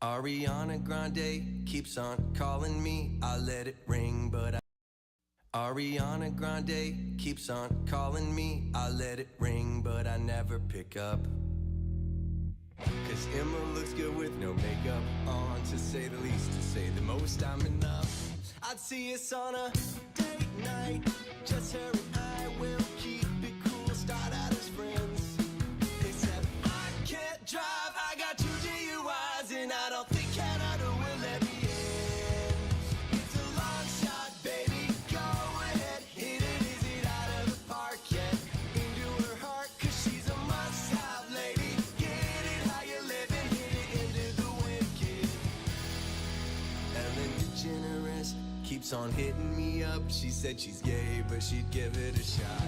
Ariana Grande keeps on calling me. I let it ring, but Ariana Grande keeps on calling me. I let it ring, but I never pick up. Cause Emma looks good with no makeup on, to say the least, to say the most. I'm enough. I'd see us on a date night, just her and I will keep it cool, start out as friends. Except I can't drive, I got 2 DUIs, and I don't think Canada will let me in. It's a long shot, baby, go ahead, hit it. Is it out of the park yet? Into her heart, cause she's a must-have lady. Get it how you living, hit it into the wicked. Ellen DeGeneres keeps on hitting me up. She said she's gay, but she'd give it a shot.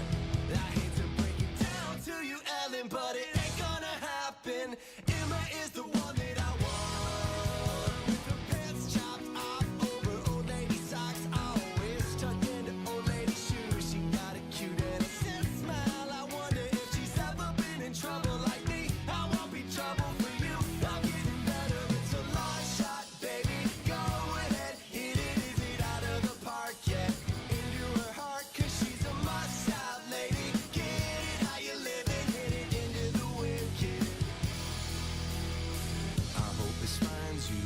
I hate to break it down to you, Ellen, but it ain't gonna happen. Emma is the one that I want. With her pants chopped off over old lady socks, always tucked into old lady shoes. She got a cute innocent smile. I wonder if she's ever been in trouble like me. I won't be trouble for you. I'm getting better. It's a long shot, baby. Go ahead, hit it. Is it out of the park yet? Into her heart, cause she's a must-have lady. Get it how you living, hit it into the wicked. I hope this finds you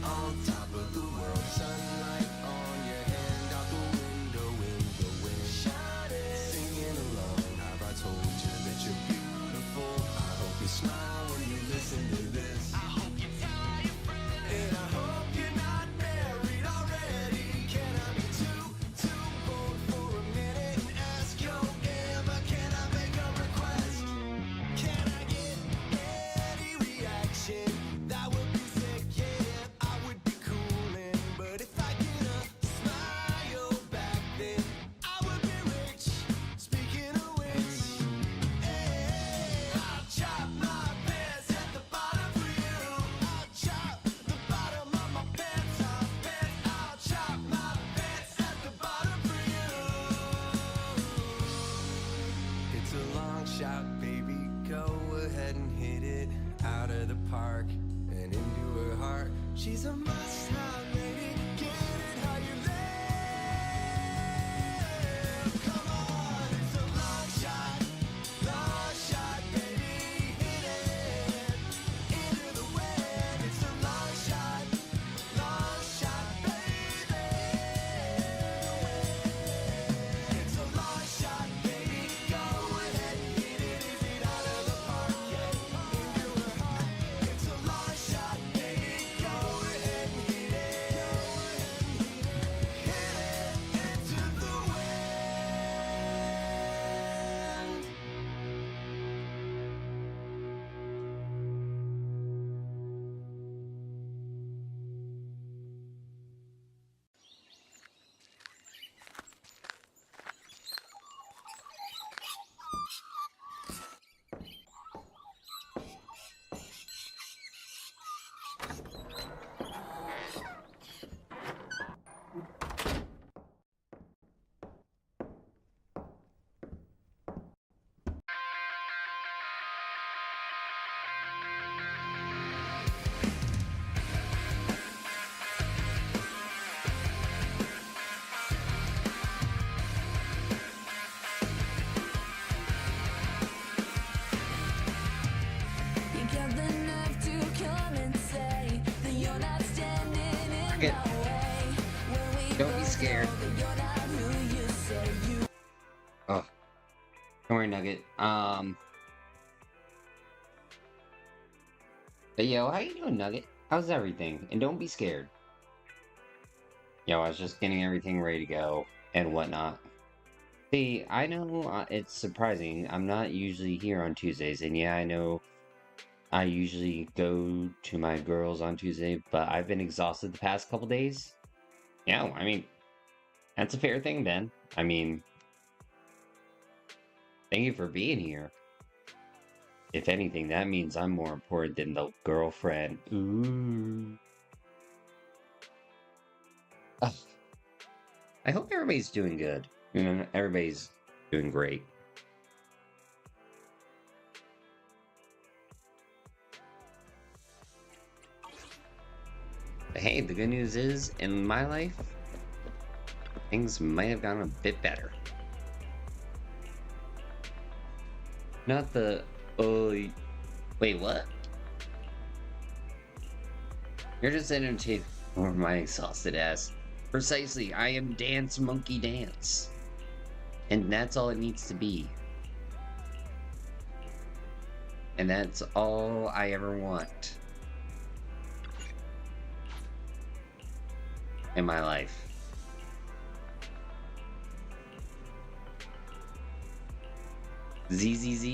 on top of the world. Sunlight on your hand, out the window in the wind. Shining, singing along. Have I told you that you're beautiful? I hope you smile when you listen to this. I hope you tell your friends. And I hope you're not married already. Can I be too bold for a minute and ask yo, Emma, can I make a request? Can I get any reaction? That would be sick, yeah, I would be coolin'. But if I get a smile back, then I would be rich. Speaking of which, hey, I'll chop my pants at the bottom for you. I'll chop the bottom of my pants off, pants. I'll chop my pants at the bottom for you. It's a long shot, baby. Go ahead and hit it out of the park and into her heart. She's a must-have lady. Get it how you live. Come on, it's a long shot, baby. Hit it into the wind. It's a long shot, baby. It's a long shot, baby. Go ahead, hit it. Is it out of the park yet? Into her heart. It's a long shot, baby. Go ahead and hit it. Hit it into the wind. You got the nerve to come and say that you're not standing in Okay. my way. When we Don't be both scared. know that you're not who you say you Oh, don't worry, Nugget. But yo, how you doing, Nugget? How's everything? And don't be scared. Yo, I was just getting everything ready to go and whatnot. See, I know it's surprising. I'm not usually here on Tuesdays, and yeah, I know I usually go to my girls on Tuesday, but I've been exhausted the past couple days. Yeah, I mean, that's a fair thing, Ben. I mean, thank you for being here. If anything, that means I'm more important than the girlfriend. Ooh. Ugh. I hope everybody's doing good. You know, everybody's doing great. But hey, the good news is, in my life, things might have gone a bit better. Not the, oh, wait, what? You're just entertained for my exhausted ass. Precisely, I am Dance Monkey Dance. And that's all it needs to be. And that's all I ever want in my life. ZZZ,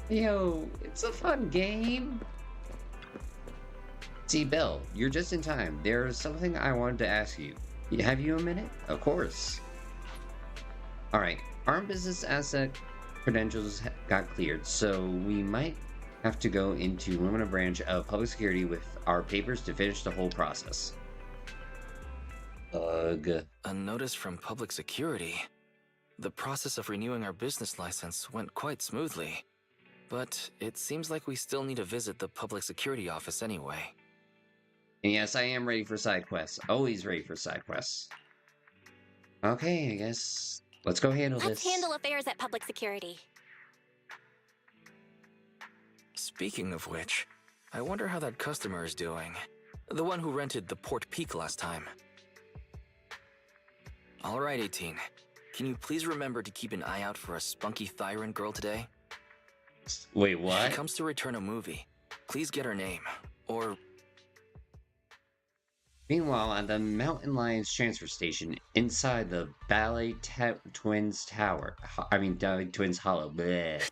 yo, it's a fun game. See, Bill, you're just in time. There's something I wanted to ask you. Have you a minute? Of course. Alright, our business asset credentials got cleared, so we might have to go into Lumina branch of public security with our papers to finish the whole process. Ugh. A notice from public security. The process of renewing our business license went quite smoothly, but it seems like we still need to visit the public security office anyway. And yes, I am ready for side quests. Always ready for side quests. Okay, I guess let's go handle this. Let's handle affairs at public security. Speaking of which, I wonder how that customer is doing. The one who rented the Port Peak last time. Alright, 18. Can you please remember to keep an eye out for a spunky Thyran girl today? Wait, If what? she comes to return a movie, please get her name. Or Meanwhile, at the Mountain Lions transfer station inside the Ballet Twins Tower. Ballet Twins Hollow. Bleh.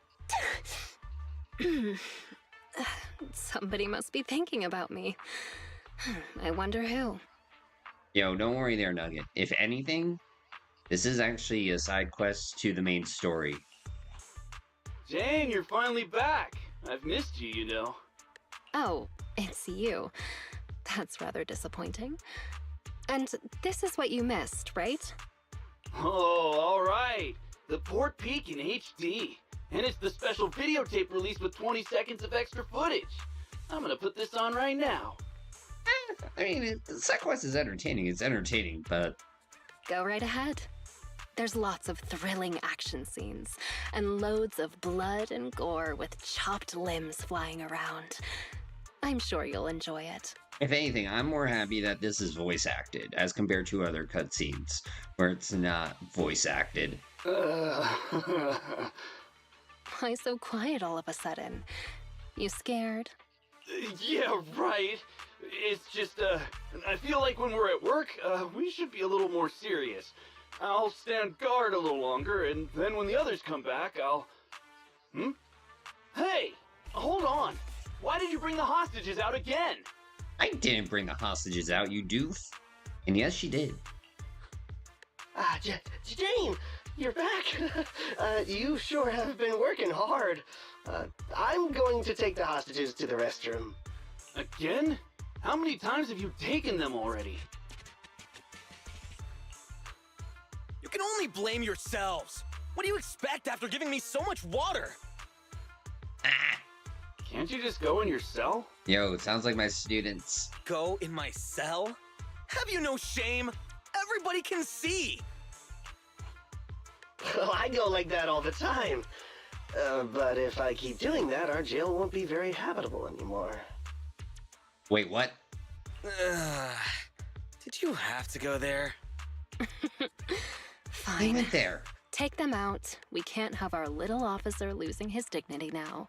Somebody must be thinking about me. I wonder who. Yo, don't worry there, Nugget. If anything, this is actually a side quest to the main story. Jane, you're finally back. I've missed you, you know. Oh, it's you. That's rather disappointing. And this is what you missed, right? Oh, all right. The Port Peak in HD. And it's the special videotape release with 20 seconds of extra footage. I'm gonna put this on right now. I mean, the side quest is entertaining. It's entertaining, but... Go right ahead. There's lots of thrilling action scenes, and loads of blood and gore with chopped limbs flying around. I'm sure you'll enjoy it. If anything, I'm more happy that this is voice acted as compared to other cutscenes where it's not voice acted. Why so quiet all of a sudden? You scared? Yeah, right. It's just, I feel like when we're at work, we should be a little more serious. I'll stand guard a little longer, and then when the others come back, I'll... Hey, hold on. Why did you bring the hostages out again? I didn't bring the hostages out, you doof. And yes, she did. Jane, you're back. You sure have been working hard. I'm going to take the hostages to the restroom. Again? How many times have you taken them already? You can only blame yourselves. What do you expect after giving me so much water? Can't you just go in your cell? Yo, it sounds like my students. Go in my cell? Have you no shame? Everybody can see. Well, I go like that all the time. But if I keep doing that, our jail won't be very habitable anymore. Wait, what? Did you have to go there? Leave Fine. it there. Take them out. We can't have our little officer losing his dignity now.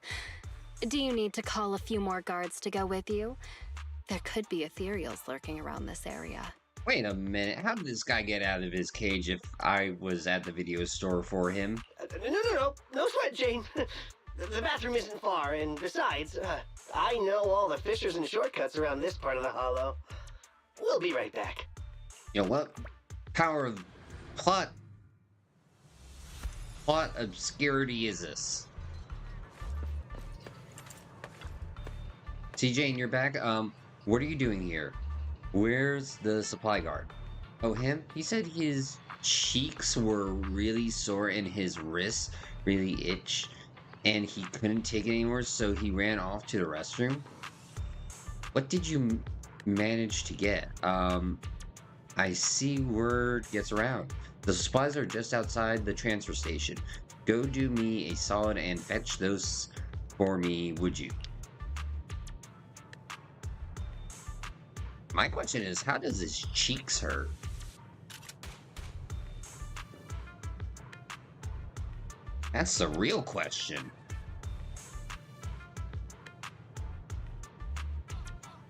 Do you need to call a few more guards to go with you? There could be Ethereals lurking around this area. Wait a minute. How did this guy get out of his cage if I was at the video store for him? No sweat, Jane. The bathroom isn't far, and besides, I know all the fissures and shortcuts around this part of the hollow. We'll be right back. You know what? Power of plot obscurity is this? See, Jane, you're back. What are you doing here? Where's the supply guard? Oh, him? He said his cheeks were really sore and his wrists really itch, and he couldn't take it anymore, so he ran off to the restroom. What did you manage to get? I see word gets around. The supplies are just outside the transfer station. Go do me a solid and fetch those for me, would you? My question is, how does his cheeks hurt? That's the real question.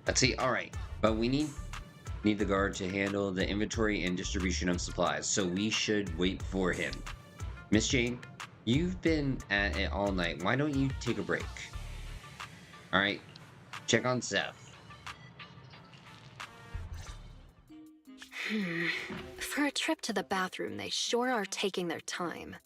Let's see. All right, but we need the guard to handle the inventory and distribution of supplies, so we should wait for him. Miss Jane, you've been at it all night. Why don't you take a break? All right, check on Seth. For a trip to the bathroom, they sure are taking their time.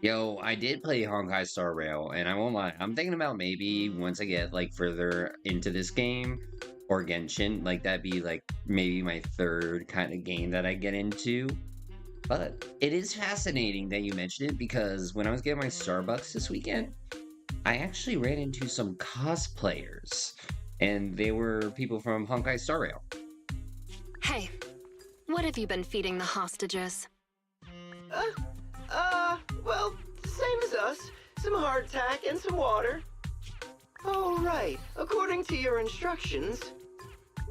Yo, I did play Honkai Star Rail, and I won't lie, I'm thinking about maybe once I get like further into this game, or Genshin, like that'd be like maybe my third kind of game that I get into. But it is fascinating that you mentioned it, because when I was getting my Starbucks this weekend, I actually ran into some cosplayers, and they were people from Honkai Star Rail. Hey, what have you been feeding the hostages? Well, same as us. Some hardtack and some water. Oh, right. According to your instructions,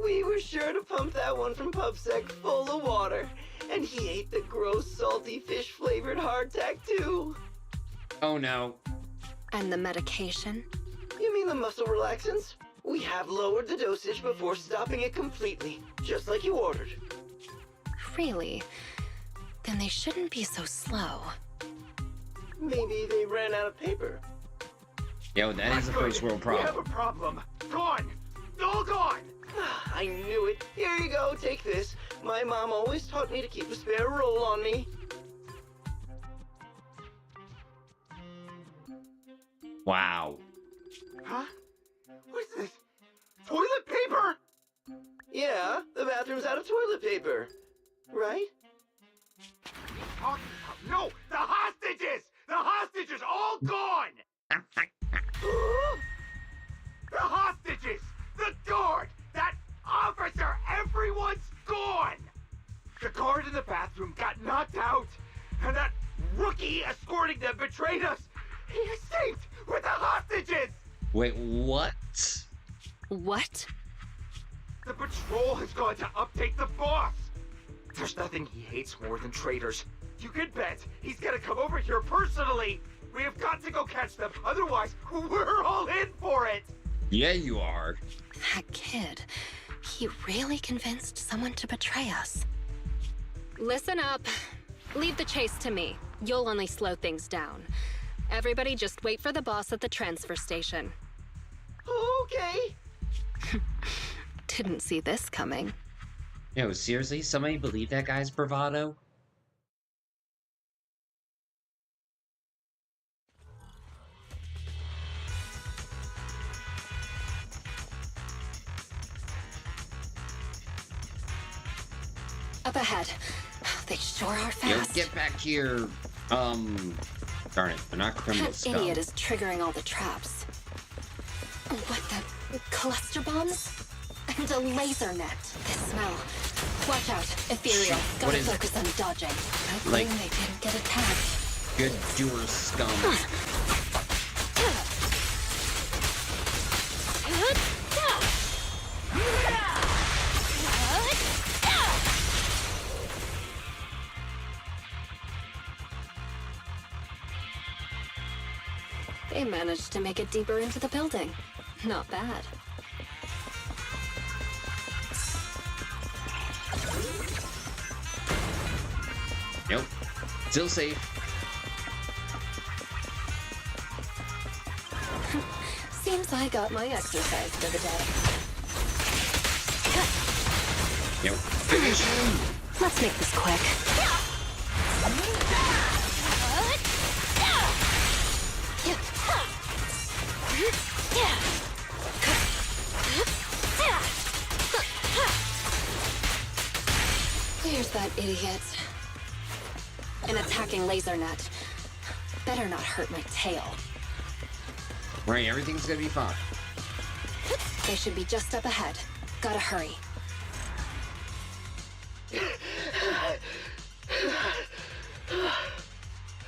we were sure to pump that one from PubSec full of water, and he ate the gross, salty, fish-flavored hardtack, too. Oh, no. And the medication? You mean the muscle relaxants? We have lowered the dosage before stopping it completely, just like you ordered. Really? Then they shouldn't be so slow. Maybe they ran out of paper. Yo, that is a first world problem. We have a problem. Gone. All gone. I knew it. Here you go, take this. My mom always taught me to keep a spare roll on me. Wow. Huh? What's this? Toilet paper? Yeah, the bathroom's out of toilet paper. Right? No! The hostages! The hostages all gone! The hostages! The guard! That officer! Everyone's gone! The guard in the bathroom got knocked out, and that rookie escorting them betrayed us! He escaped with the hostages! Wait, what? What? The patrol has gone to update the boss! There's nothing he hates more than traitors. You can bet he's gonna come over here personally! We have got to go catch them, otherwise we're all in for it! Yeah, you are. That kid, he really convinced someone to betray us. Listen up. Leave the chase to me. You'll only slow things down. Everybody just wait for the boss at the transfer station. Okay. Didn't see this coming. Yo, seriously? Somebody believe that guy's bravado? Up ahead. They sure are Yo, fast. get back here. Darn it, they're not criminal That scum. idiot is triggering all the traps. What the? Cluster bombs? And a laser net. This smell. Watch out, Ethereal. What Gotta is it? focus on dodging. Good Like- thing they didn't get attacked. Good doer scum. They managed to make it deeper into the building. Not bad. Nope. Still safe. Seems I got my exercise for the day. Nope. Finish him! Let's make this quick. There's that idiot. An attacking laser net. Better not hurt my tail. Right, everything's gonna be fine. They should be just up ahead. Gotta hurry.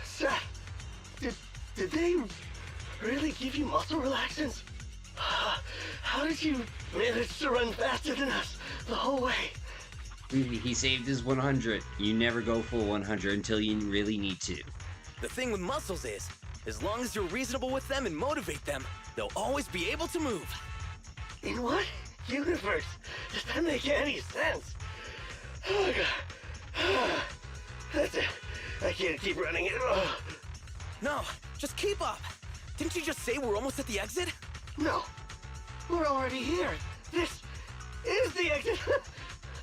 Seth, did they really give you muscle relaxants? How did you manage to run faster than us the whole way? He saved his 100. You never go full 100 until you really need to. The thing with muscles is, as long as you're reasonable with them and motivate them, they'll always be able to move. In what universe does that make any sense? Oh, God. That's it. I can't keep running it. Oh. No, just keep up. Didn't you just say we're almost at the exit? No, we're already here. This is the exit.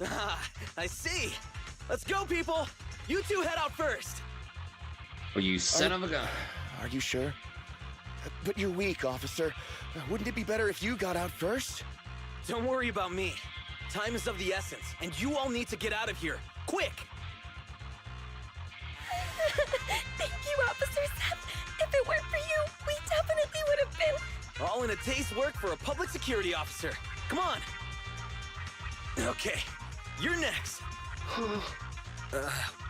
Ah, I see. Let's go, people. You two head out first. Oh, you son of a gun. Are you sure? But you're weak, officer. Wouldn't it be better if you got out first? Don't worry about me. Time is of the essence, and you all need to get out of here. Quick! Thank you, Officer Seth. If it weren't for you, we definitely would have been. All in a day's work for a public security officer. Come on. Okay, you're next.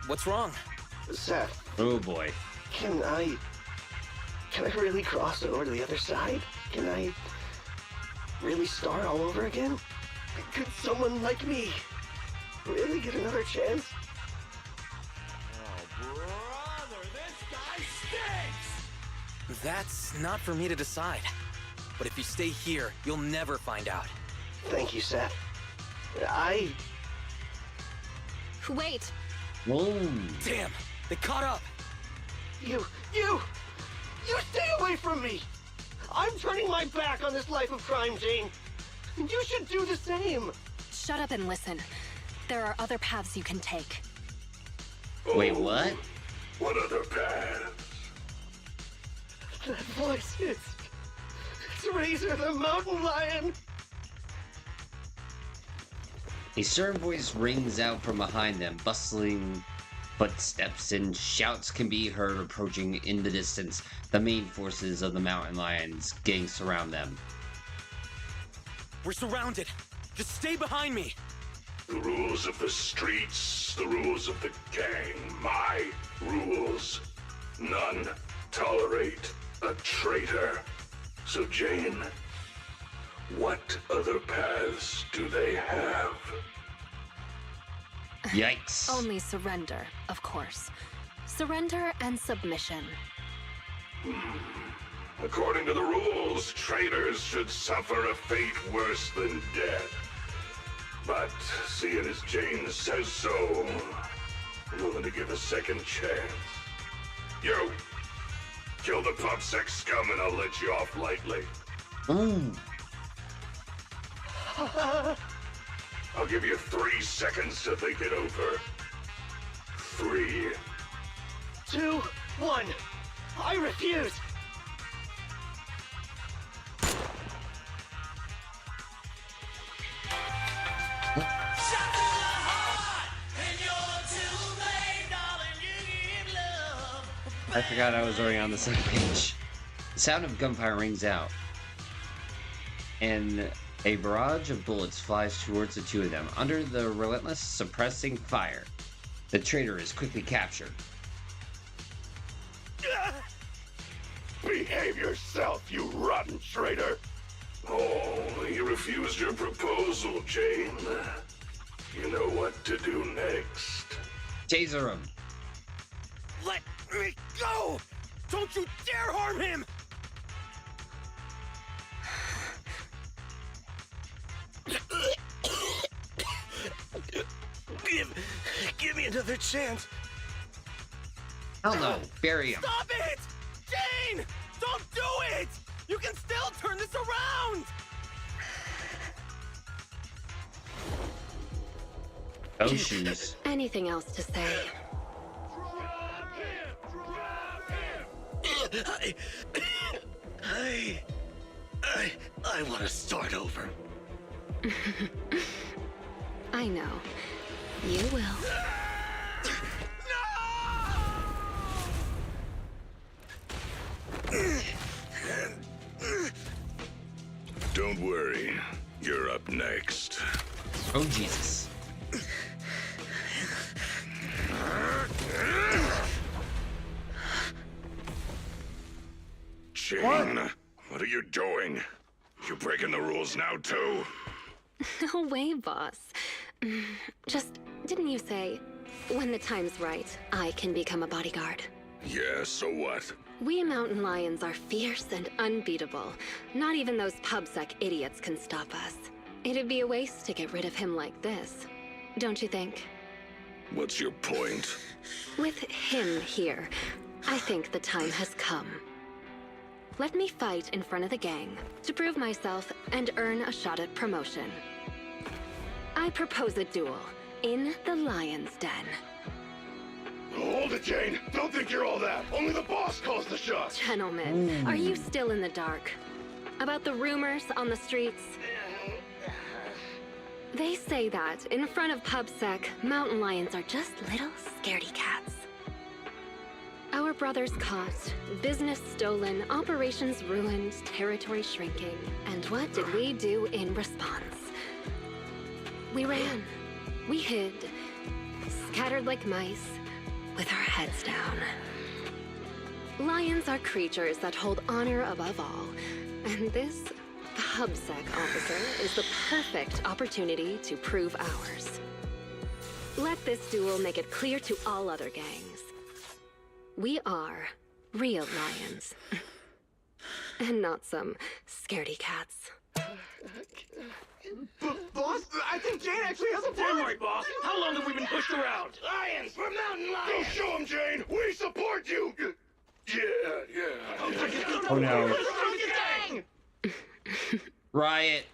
What's wrong? Seth, Oh boy. can I really cross over to the other side? Can I really start all over again? Could someone like me really get another chance? Oh, brother, this guy stinks! That's not for me to decide. But if you stay here, you'll never find out. Thank you, Seth. Wait! Whoa. Damn, they caught up. You stay away from me! I'm turning my back on this life of crime, Jane. You should do the same. Shut up and listen. There are other paths you can take. Wait, what? What other paths? That voice, it's Razor the Mountain Lion. A stern voice rings out from behind them, bustling footsteps and shouts can be heard approaching in the distance. The main forces of the mountain lions gang surround them. We're surrounded. Just stay behind me. The rules of the streets, the rules of the gang, my rules. None tolerate a traitor. So Jane, what other paths do they have? Yikes. Only surrender, of course. Surrender and submission. According to the rules, traitors should suffer a fate worse than death. But seeing as Jane says so, I'm willing to give a second chance. You, kill the PubSec scum and I'll let you off lightly. Ooh. I'll give you 3 seconds to think it over. 3, 2, 1. I refuse. I forgot I was already on the same page. The sound of gunfire rings out, and a barrage of bullets flies towards the two of them. Under the relentless suppressing fire, the traitor is quickly captured. behave yourself, you rotten traitor! Oh, you refused your proposal, Jane. You know what to do next. Taser him. Let me go! Don't you dare harm him! Give me another chance. Hell no, bury him. Stop it! Jane! Don't do it! You can still turn this around! Oh, shoes. Anything else to say? I want to start over. I know. You will. Don't worry. You're up next. Oh, Jesus. Jane, what are you doing? You breaking the rules now, too? No way, boss. Just, didn't you say, when the time's right, I can become a bodyguard? Yeah, so what? We mountain lions are fierce and unbeatable. Not even those pubsec idiots can stop us. It'd be a waste to get rid of him like this, don't you think? What's your point? With him here, I think the time has come. Let me fight in front of the gang to prove myself and earn a shot at promotion. I propose a duel in the Lion's Den. Hold it, Jane! Don't think you're all that! Only the boss calls the shots! Gentlemen, are you still in the dark? About the rumors on the streets? They say that in front of PubSec, mountain lions are just little scaredy cats. Our brothers caught, business stolen, operations ruined, territory shrinking. And what did we do in response? We ran. We hid. Scattered like mice, with our heads down. Lions are creatures that hold honor above all. And this PubSec officer is the perfect opportunity to prove ours. Let this duel make it clear to all other gangs. We are real lions. And not some scaredy cats. Boss, I think Jane actually has a point. Damn right, boss. How long have we been pushed around? Lions! We're mountain lions! Go show them, Jane! We support you! Yeah. Oh, no. Riot.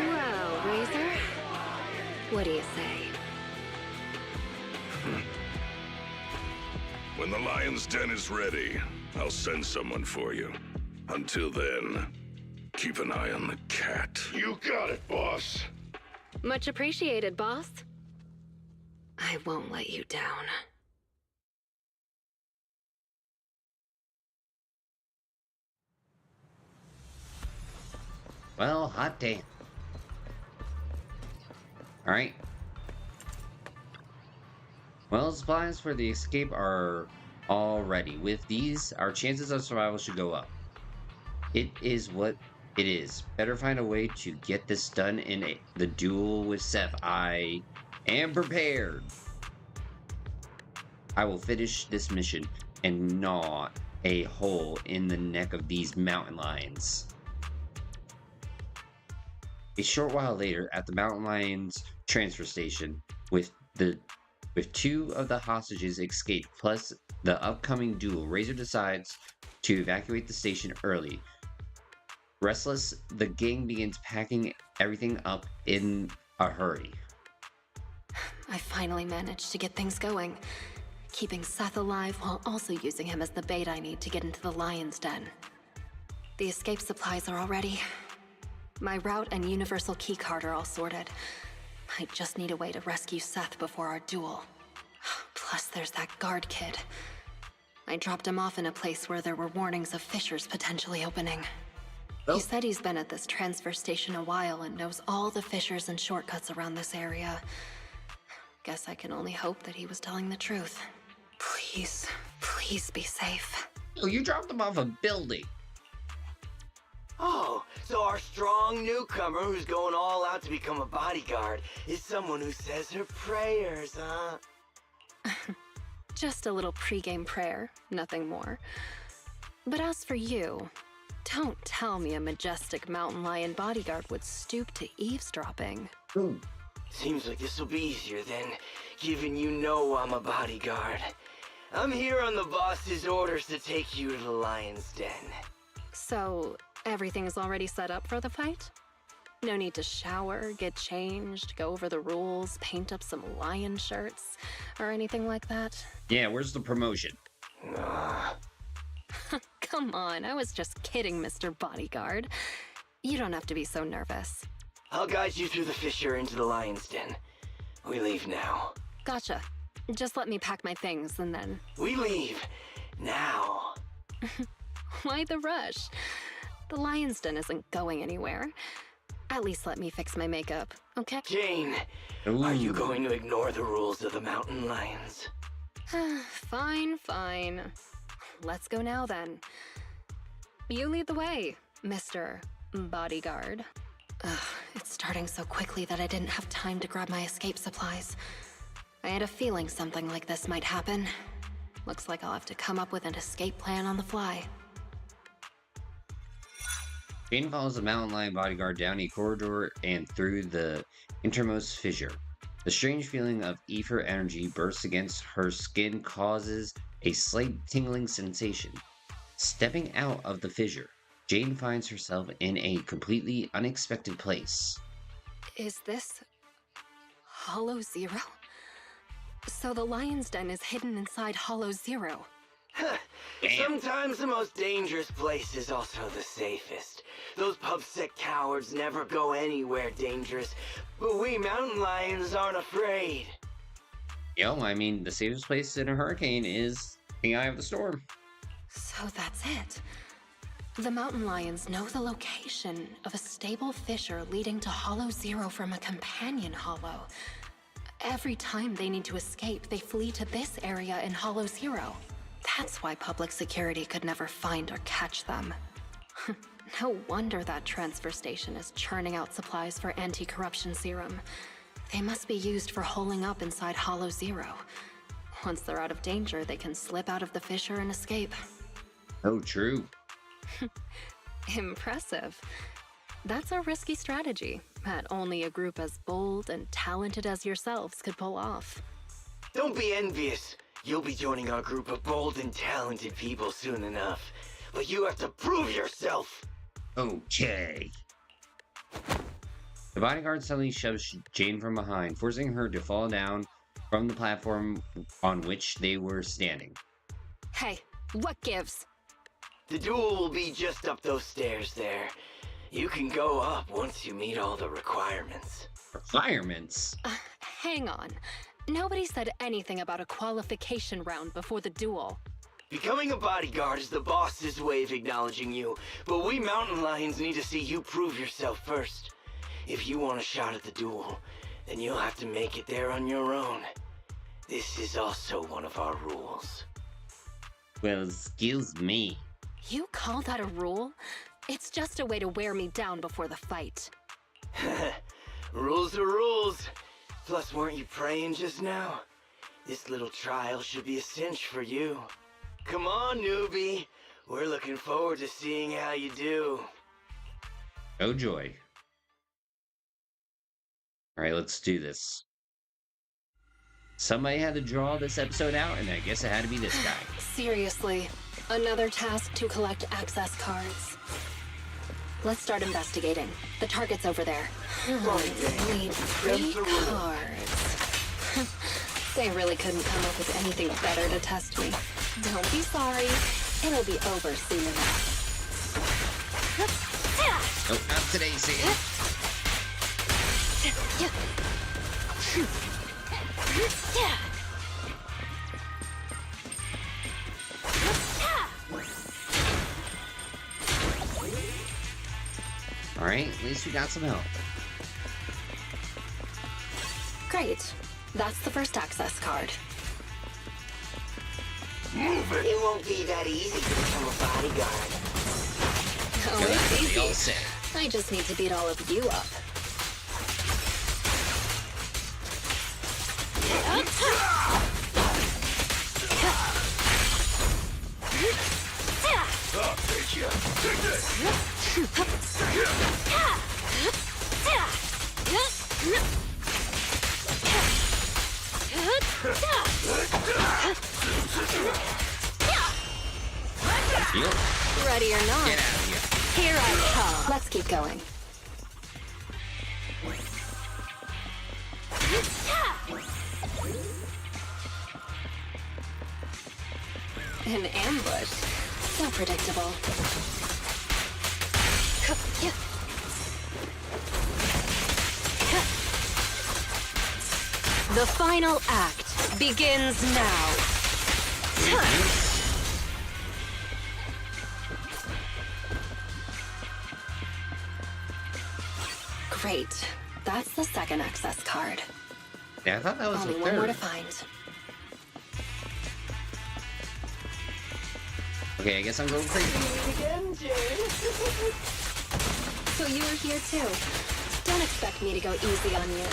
Well, Razor, what do you say? When the Lion's Den is ready, I'll send someone for you. Until then, keep an eye on the cat. You got it, boss. Much appreciated, boss. I won't let you down. Well, hot damn. Alright. Well, supplies for the escape are all ready. With these, our chances of survival should go up. It is what it is. Better find a way to get this done in the duel with Seth. I am prepared. I will finish this mission and gnaw a hole in the neck of these mountain lions. A short while later, at the mountain lions transfer station, with two of the hostages escaped, plus the upcoming duel, Razor decides to evacuate the station early. Restless, the gang begins packing everything up in a hurry. I finally managed to get things going, keeping Seth alive while also using him as the bait I need to get into the Lion's Den. The escape supplies are all ready. My route and universal keycard are all sorted. I just need a way to rescue Seth before our duel. Plus, there's that guard kid. I dropped him off in a place where there were warnings of fissures potentially opening. He said he's been at this transfer station a while and knows all the fissures and shortcuts around this area. Guess I can only hope that he was telling the truth. Please, please be safe. Oh, you dropped him off a building. Oh, so our strong newcomer who's going all out to become a bodyguard is someone who says her prayers, huh? Just a little pregame prayer, nothing more. But as for you, don't tell me a majestic mountain lion bodyguard would stoop to eavesdropping. Ooh. Seems like this will be easier then, given you know I'm a bodyguard. I'm here on the boss's orders to take you to the Lion's Den. So, everything is already set up for the fight? No need to shower, get changed, go over the rules, paint up some lion shirts, or anything like that? Yeah, where's the promotion? Come on, I was just kidding, Mr. Bodyguard. You don't have to be so nervous. I'll guide you through the fissure into the Lion's Den. We leave now. Gotcha. Just let me pack my things and then... We leave. Now. Why the rush? The Lion's Den isn't going anywhere. At least let me fix my makeup, okay? Jane, are you going to ignore the rules of the mountain lions? Fine, fine. Let's go now then. You lead the way, Mr. Bodyguard. Ugh, it's starting so quickly that I didn't have time to grab my escape supplies. I had a feeling something like this might happen. Looks like I'll have to come up with an escape plan on the fly. Jane follows the mountain lion bodyguard down a corridor and through the innermost fissure. The strange feeling of ether energy bursts against her skin, causes a slight tingling sensation. Stepping out of the fissure, Jane finds herself in a completely unexpected place. Is this... Hollow Zero? So the Lion's Den is hidden inside Hollow Zero. Sometimes the most dangerous place is also the safest. Those pubsec cowards never go anywhere dangerous, but we mountain lions aren't afraid. Yo, I mean, the safest place in a hurricane is the eye of the storm. So that's it. The mountain lions know the location of a stable fissure leading to Hollow Zero from a companion hollow. Every time they need to escape, they flee to this area in Hollow Zero. That's why public security could never find or catch them. No wonder that transfer station is churning out supplies for anti-corruption serum. They must be used for holing up inside Hollow Zero. Once they're out of danger, they can slip out of the fissure and escape. Oh, true. Impressive. That's a risky strategy that only a group as bold and talented as yourselves could pull off. Don't be envious. You'll be joining our group of bold and talented people soon enough. But you have to prove yourself! Okay. The bodyguard suddenly shoves Jane from behind, forcing her to fall down from the platform on which they were standing. Hey, what gives? The duel will be just up those stairs there. You can go up once you meet all the requirements. Requirements? Hang on. Nobody said anything about a qualification round before the duel. Becoming a bodyguard is the boss's way of acknowledging you, but we mountain lions need to see you prove yourself first. If you want a shot at the duel, then you'll have to make it there on your own. This is also one of our rules. Well, excuse me. You call that a rule? It's just a way to wear me down before the fight. Rules are rules. Plus, weren't you praying just now? This little trial should be a cinch for you. Come on, newbie. We're looking forward to seeing how you do. Oh joy. Alright, let's do this. Somebody had to draw this episode out, and I guess it had to be this guy. Seriously, another task to collect access cards. Let's start investigating. The target's over there. Need 3 cards. They really couldn't come up with anything better to test me. Don't be sorry. It'll be over soon enough. Nope, not today, Sadie. Alright, at least we got some help. Great. That's the first access card. Move it! It won't be that easy to become a bodyguard. Oh, it's easy. I just need to beat all of you up. I'll take you. Take this! Ready or not, Get out of here. here I come. Let's keep going. An ambush. So predictable. The final act. begins now. Great. That's the second access card. Yeah, I thought that was Only the one more to third. find. Okay, I guess I'm going crazy. Again, Jane. So you were here too. Don't expect me to go easy on you.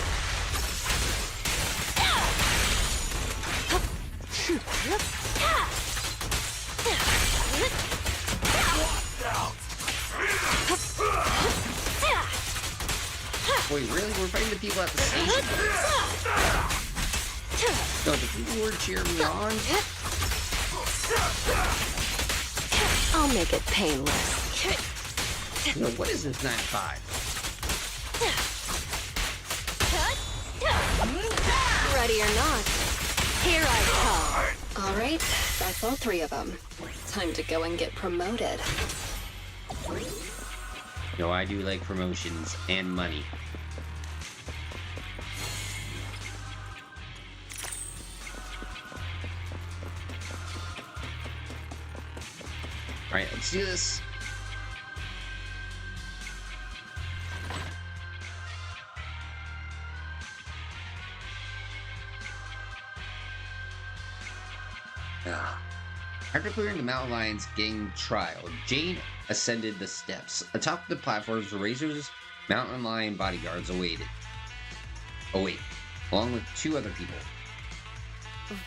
Wait, really? We're fighting the people at the station? No, the people were cheering me on? I'll make it painless. No, what is this 9 to 5? Ready or not, here I come. All right, that's all 3 of them. Time to go and get promoted. No, I do like promotions and money. Alright, let's do this. After clearing the Mountain Lion's gang trial, Jane ascended the steps. Atop the platforms, the Razor's Mountain Lion bodyguards awaited. Along with 2 other people.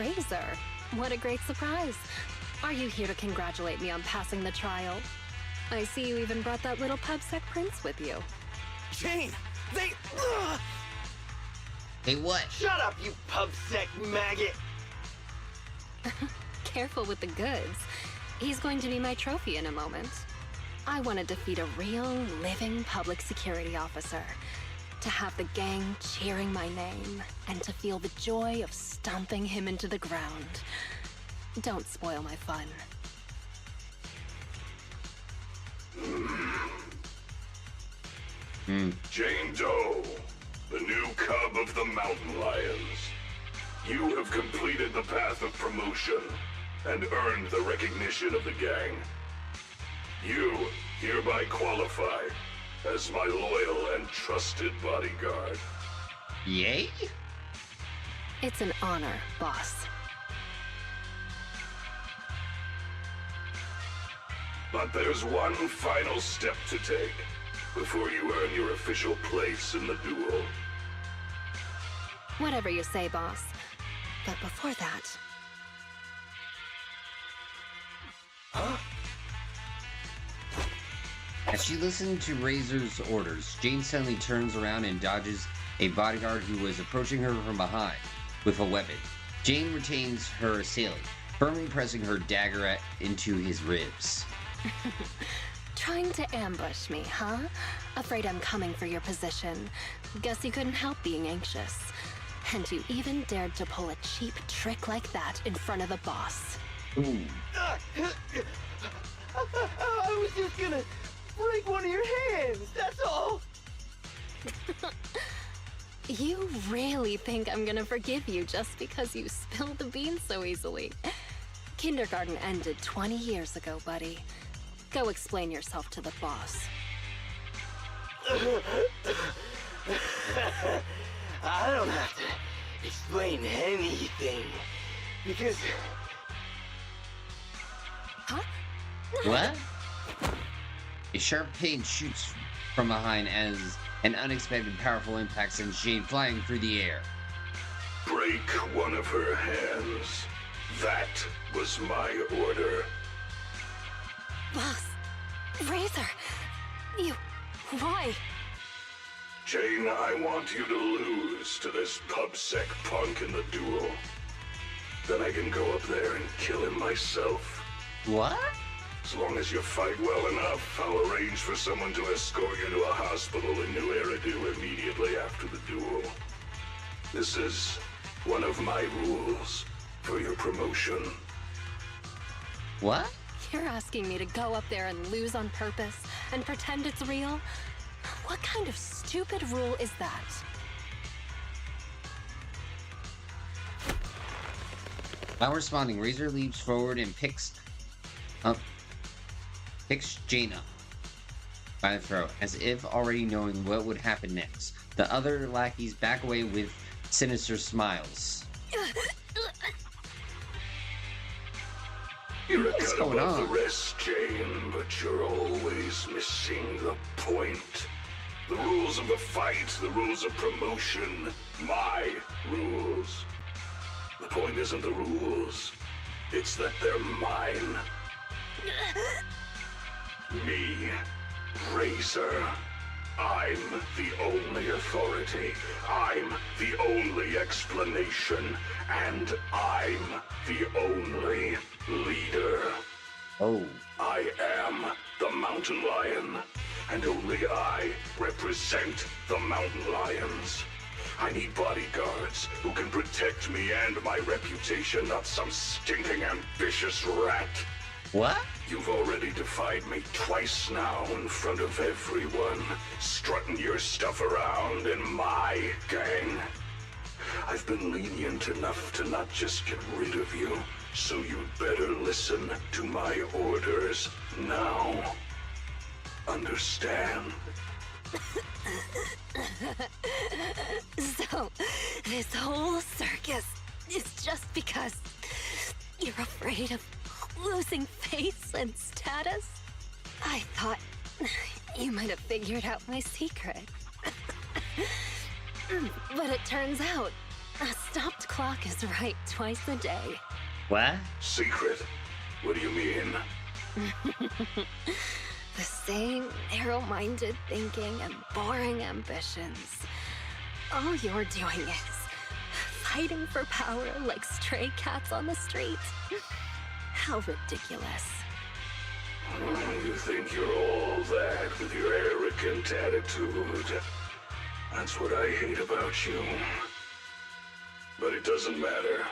Razor, what a great surprise. Are you here to congratulate me on passing the trial? I see you even brought that little pubsec prince with you. Jane, they... Hey, what? Shut up, you pubsec maggot. Careful with the goods. He's going to be my trophy in a moment. I want to defeat a real, living public security officer. To have the gang cheering my name, and to feel the joy of stomping him into the ground. Don't spoil my fun. Jane Doe, the new cub of the Mountain Lions. You have completed the path of promotion and earned the recognition of the gang. You hereby qualify as my loyal and trusted bodyguard. Yay? It's an honor, boss. But there's one final step to take before you earn your official place in the duel. Whatever you say, boss. But before that... As she listened to Razor's orders, Jane suddenly turns around and dodges a bodyguard who was approaching her from behind with a weapon. Jane retains her assailant, firmly pressing her dagger into his ribs. Trying to ambush me, huh? Afraid I'm coming for your position. Guess you couldn't help being anxious. And you even dared to pull a cheap trick like that in front of the boss. Ooh. I was just gonna break one of your hands, that's all. You really think I'm gonna forgive you just because you spilled the beans so easily? Kindergarten ended 20 years ago, buddy. Go explain yourself to the boss. I don't have to explain anything, because... Huh? What? A sharp pain shoots from behind as an unexpected powerful impact sends Jade flying through the air. Break one of her hands. That was my order. Boss, Razor, why? Jane, I want you to lose to this pubsec punk in the duel. Then I can go up there and kill him myself. What? As long as you fight well enough, I'll arrange for someone to escort you to a hospital in New Eridu immediately after the duel. This is one of my rules for your promotion. What? You're asking me to go up there and lose on purpose and pretend it's real? What kind of stupid rule is that? While responding, Razor leaps forward and picks Jane up by the throat, as if already knowing what would happen next. The other lackeys back away with sinister smiles. You're a What's cut going above on? the rest, Jane, but you're always missing the point. The rules of the fight, the rules of promotion, my rules. The point isn't the rules, it's that they're mine. Me, Razor. I'm the only authority. I'm the only explanation. And I'm the only leader. Oh. I am the Mountain Lion, and only I represent the Mountain Lions. I need bodyguards who can protect me and my reputation, not some stinking ambitious rat. What? You've already defied me twice now in front of everyone, strutting your stuff around in my gang. I've been lenient enough to not just get rid of you, so you'd better listen to my orders now. Understand? So, this whole circus is just because you're afraid of losing face and status? I thought you might have figured out my secret. But it turns out, a stopped clock is right twice a day. What? Secret? What do you mean? The same narrow-minded thinking and boring ambitions. All you're doing is fighting for power like stray cats on the street. How ridiculous. You think you're all that with your arrogant attitude. That's what I hate about you. But it doesn't matter.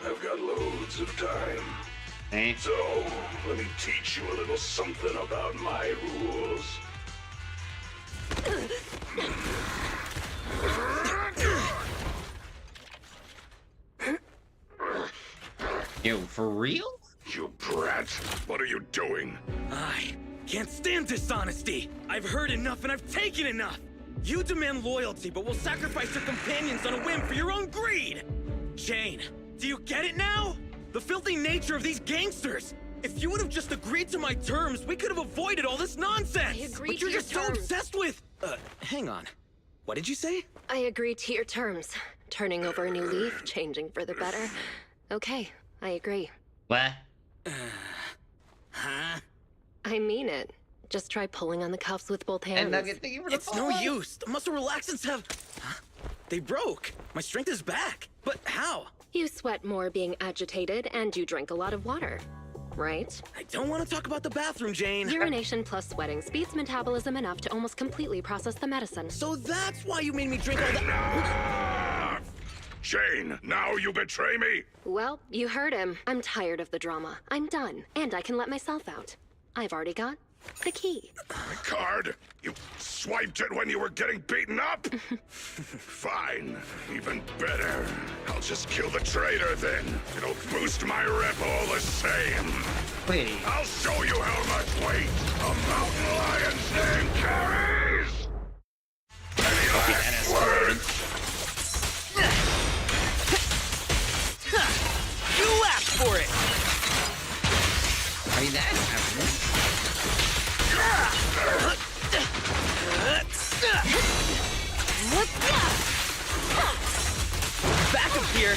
I've got loads of time. Eh? So, let me teach you a little something about my rules. Yo, for real? You brat, what are you doing? I can't stand dishonesty. I've heard enough and I've taken enough. You demand loyalty, but will sacrifice your companions on a whim for your own greed. Jane, do you get it now? The filthy nature of these gangsters. If you would have just agreed to my terms, we could have avoided all this nonsense. I agreed But you're to your just so terms. obsessed with... hang on. What did you say? I agree to your terms. Turning over a new leaf, changing for the better. Okay, I agree. What? Huh? I mean it. Just try pulling on the cuffs with both hands. And Nugget, thank you for the It's no follow. use. The muscle relaxants have... Huh? They broke. My strength is back. But how? You sweat more being agitated, and you drink a lot of water, right? I don't want to talk about the bathroom, Jane. Urination plus sweating speeds metabolism enough to almost completely process the medicine. So that's why you made me drink all that... Enough! Jane, now you betray me? Well, you heard him. I'm tired of the drama. I'm done, and I can let myself out. I've already got the key. My card? You swiped it when you were getting beaten up? Fine. Even better. I'll just kill the traitor then. It'll boost my rep all the same. Wait. I'll show you how much weight a mountain lion's name carries! Any last words? You asked for it! I mean, that's happening. Back up here!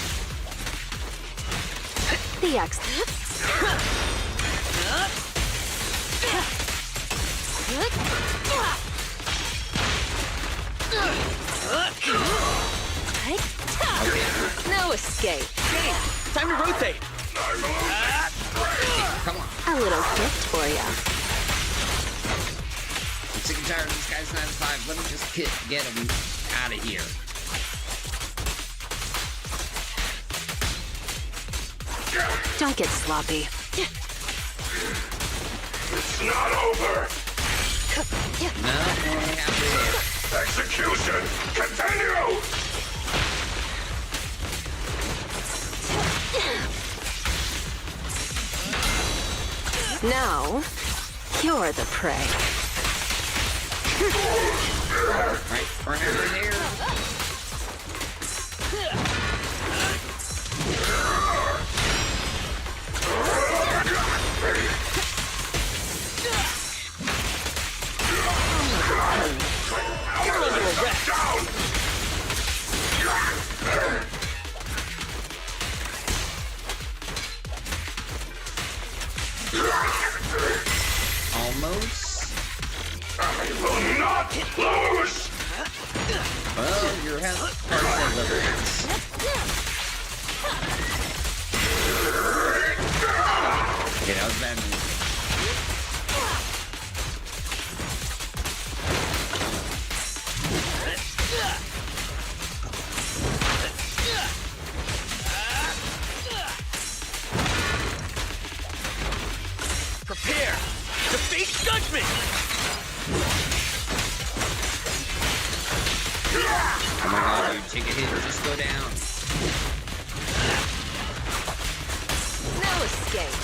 The X. No escape. Jane, time to rotate! Come on. A little gift for ya. I'm sick and tired of these guys 9 to 5. Let me just get them out of here. Don't get sloppy. It's not over! No, only halfway there. Execution! Continue! Now, you're the prey. Right there. You're under arrest. Almost. I will not lose! Well, your health are liberates. Okay, that was bad. Prepare to face judgment! Oh my god, dude, take a hit and just go down. No escape.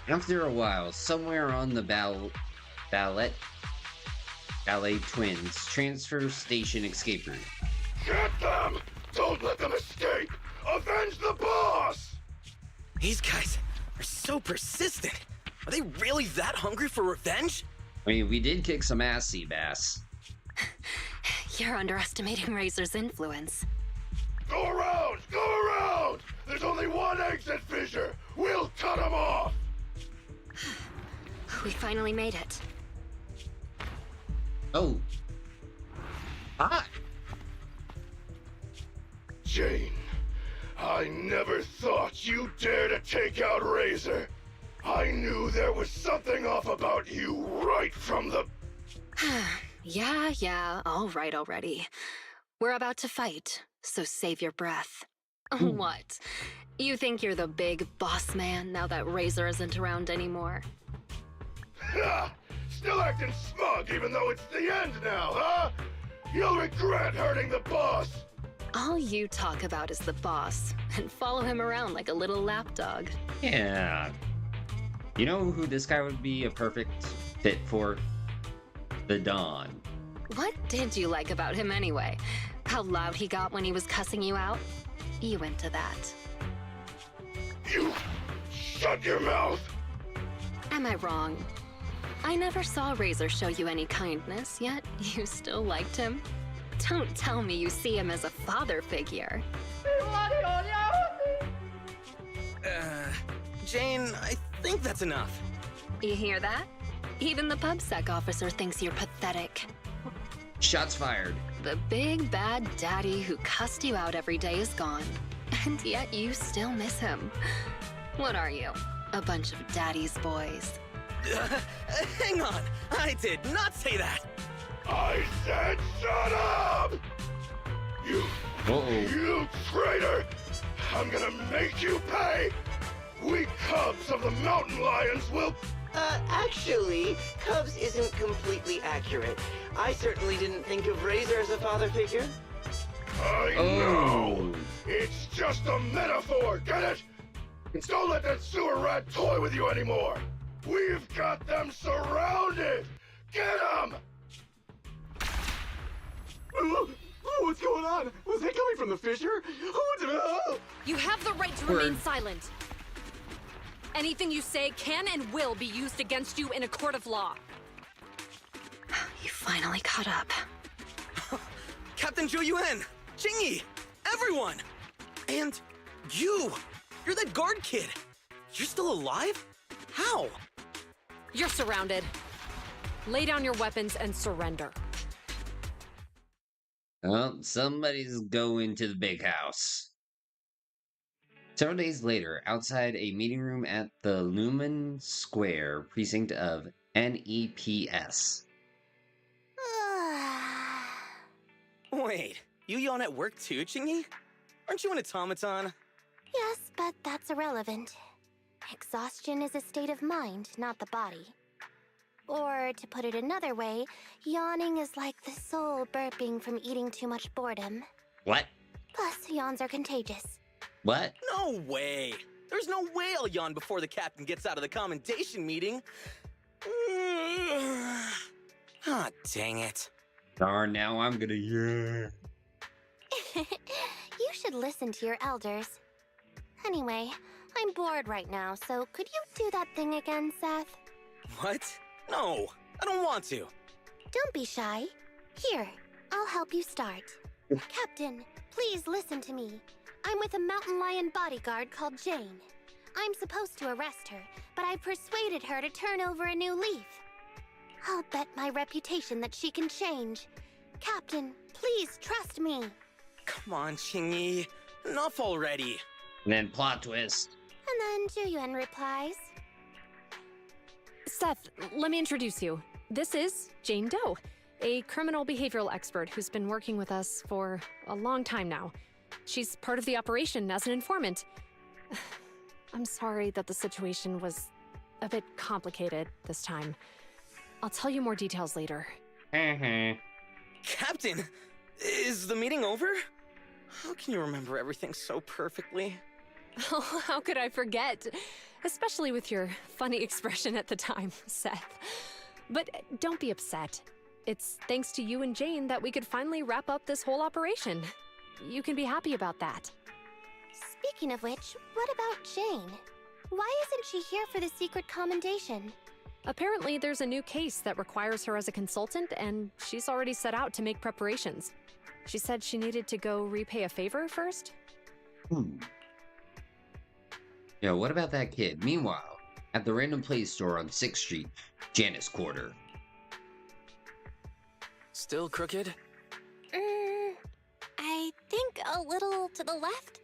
After a while, somewhere on the Ballet Twins transfer station escape route. Get them! Don't let them escape! Avenge the boss! These guys are so persistent. Are they really that hungry for revenge? I mean, we did kick some ass, Seabass. You're underestimating Razor's influence. Go around! Go around! There's only one exit fissure! We'll cut them off! We finally made it. Oh. Hi. Jane, I never thought you'd dare to take out Razor. I knew there was something off about you right from the... Yeah, all right already. We're about to fight, so save your breath. What? You think you're the big boss man now that Razor isn't around anymore? Ha! Still acting smug even though it's the end now, huh? You'll regret hurting the boss! All you talk about is the boss, and follow him around like a little lapdog. Yeah. You know who this guy would be a perfect fit for? The Dawn. What did you like about him anyway? How loud he got when he was cussing you out? You into that. You... shut your mouth! Am I wrong? I never saw Razor show you any kindness, yet you still liked him? Don't tell me you see him as a father figure. Jane, I think that's enough. You hear that? Even the PubSec officer thinks you're pathetic. Shots fired. The big bad daddy who cussed you out every day is gone, and yet you still miss him. What are you? A bunch of daddy's boys. Hang on, I did not say that. I said shut up! You traitor! I'm gonna make you pay! We cubs of the mountain lions will... Actually, Cubs isn't completely accurate. I certainly didn't think of Razor as a father figure. I know! It's just a metaphor, get it? Don't let that sewer rat toy with you anymore! We've got them surrounded! Get them! What's going on? Was that coming from the fissure? You have the right to remain silent. Anything you say can and will be used against you in a court of law. You finally caught up. Captain Zhou Yuan, Jingyi, everyone! And you're that guard kid. You're still alive? How? You're surrounded. Lay down your weapons and surrender. Well, somebody's going to the big house. Several days later, outside a meeting room at the Lumen Square precinct of NEPS. Wait, you yawn at work too, Jingyi? Aren't you an automaton? Yes, but that's irrelevant. Exhaustion is a state of mind, not the body. Or, to put it another way, yawning is like the soul burping from eating too much boredom. What? Plus, yawns are contagious. What? No way! There's no way I'll yawn before the captain gets out of the commendation meeting. Ah, dang it. Darn, now I'm gonna yawn. You should listen to your elders. Anyway, I'm bored right now, so could you do that thing again, Seth? What? No, I don't want to. Don't be shy. Here, I'll help you start. Captain, please listen to me. I'm with a mountain lion bodyguard called Jane. I'm supposed to arrest her, but I persuaded her to turn over a new leaf. I'll bet my reputation that she can change. Captain, please trust me. Come on, Chingy. Enough already. And then plot twist. And then Juyuan replies. Seth, let me introduce you. This is Jane Doe, a criminal behavioral expert who's been working with us for a long time now. She's part of the operation as an informant. I'm sorry that the situation was a bit complicated this time. I'll tell you more details later. Captain, is the meeting over? How can you remember everything so perfectly? Oh, how could I forget? Especially with your funny expression at the time, Seth. But don't be upset. It's thanks to you and Jane that we could finally wrap up this whole operation. You can be happy about that. Speaking of which, what about Jane? Why isn't she here for the secret commendation? Apparently, there's a new case that requires her as a consultant, and she's already set out to make preparations. She said she needed to go repay a favor first? Yo, what about that kid? Meanwhile, at the random play store on 6th Street, Janice Quarter. Still crooked? I think a little to the left.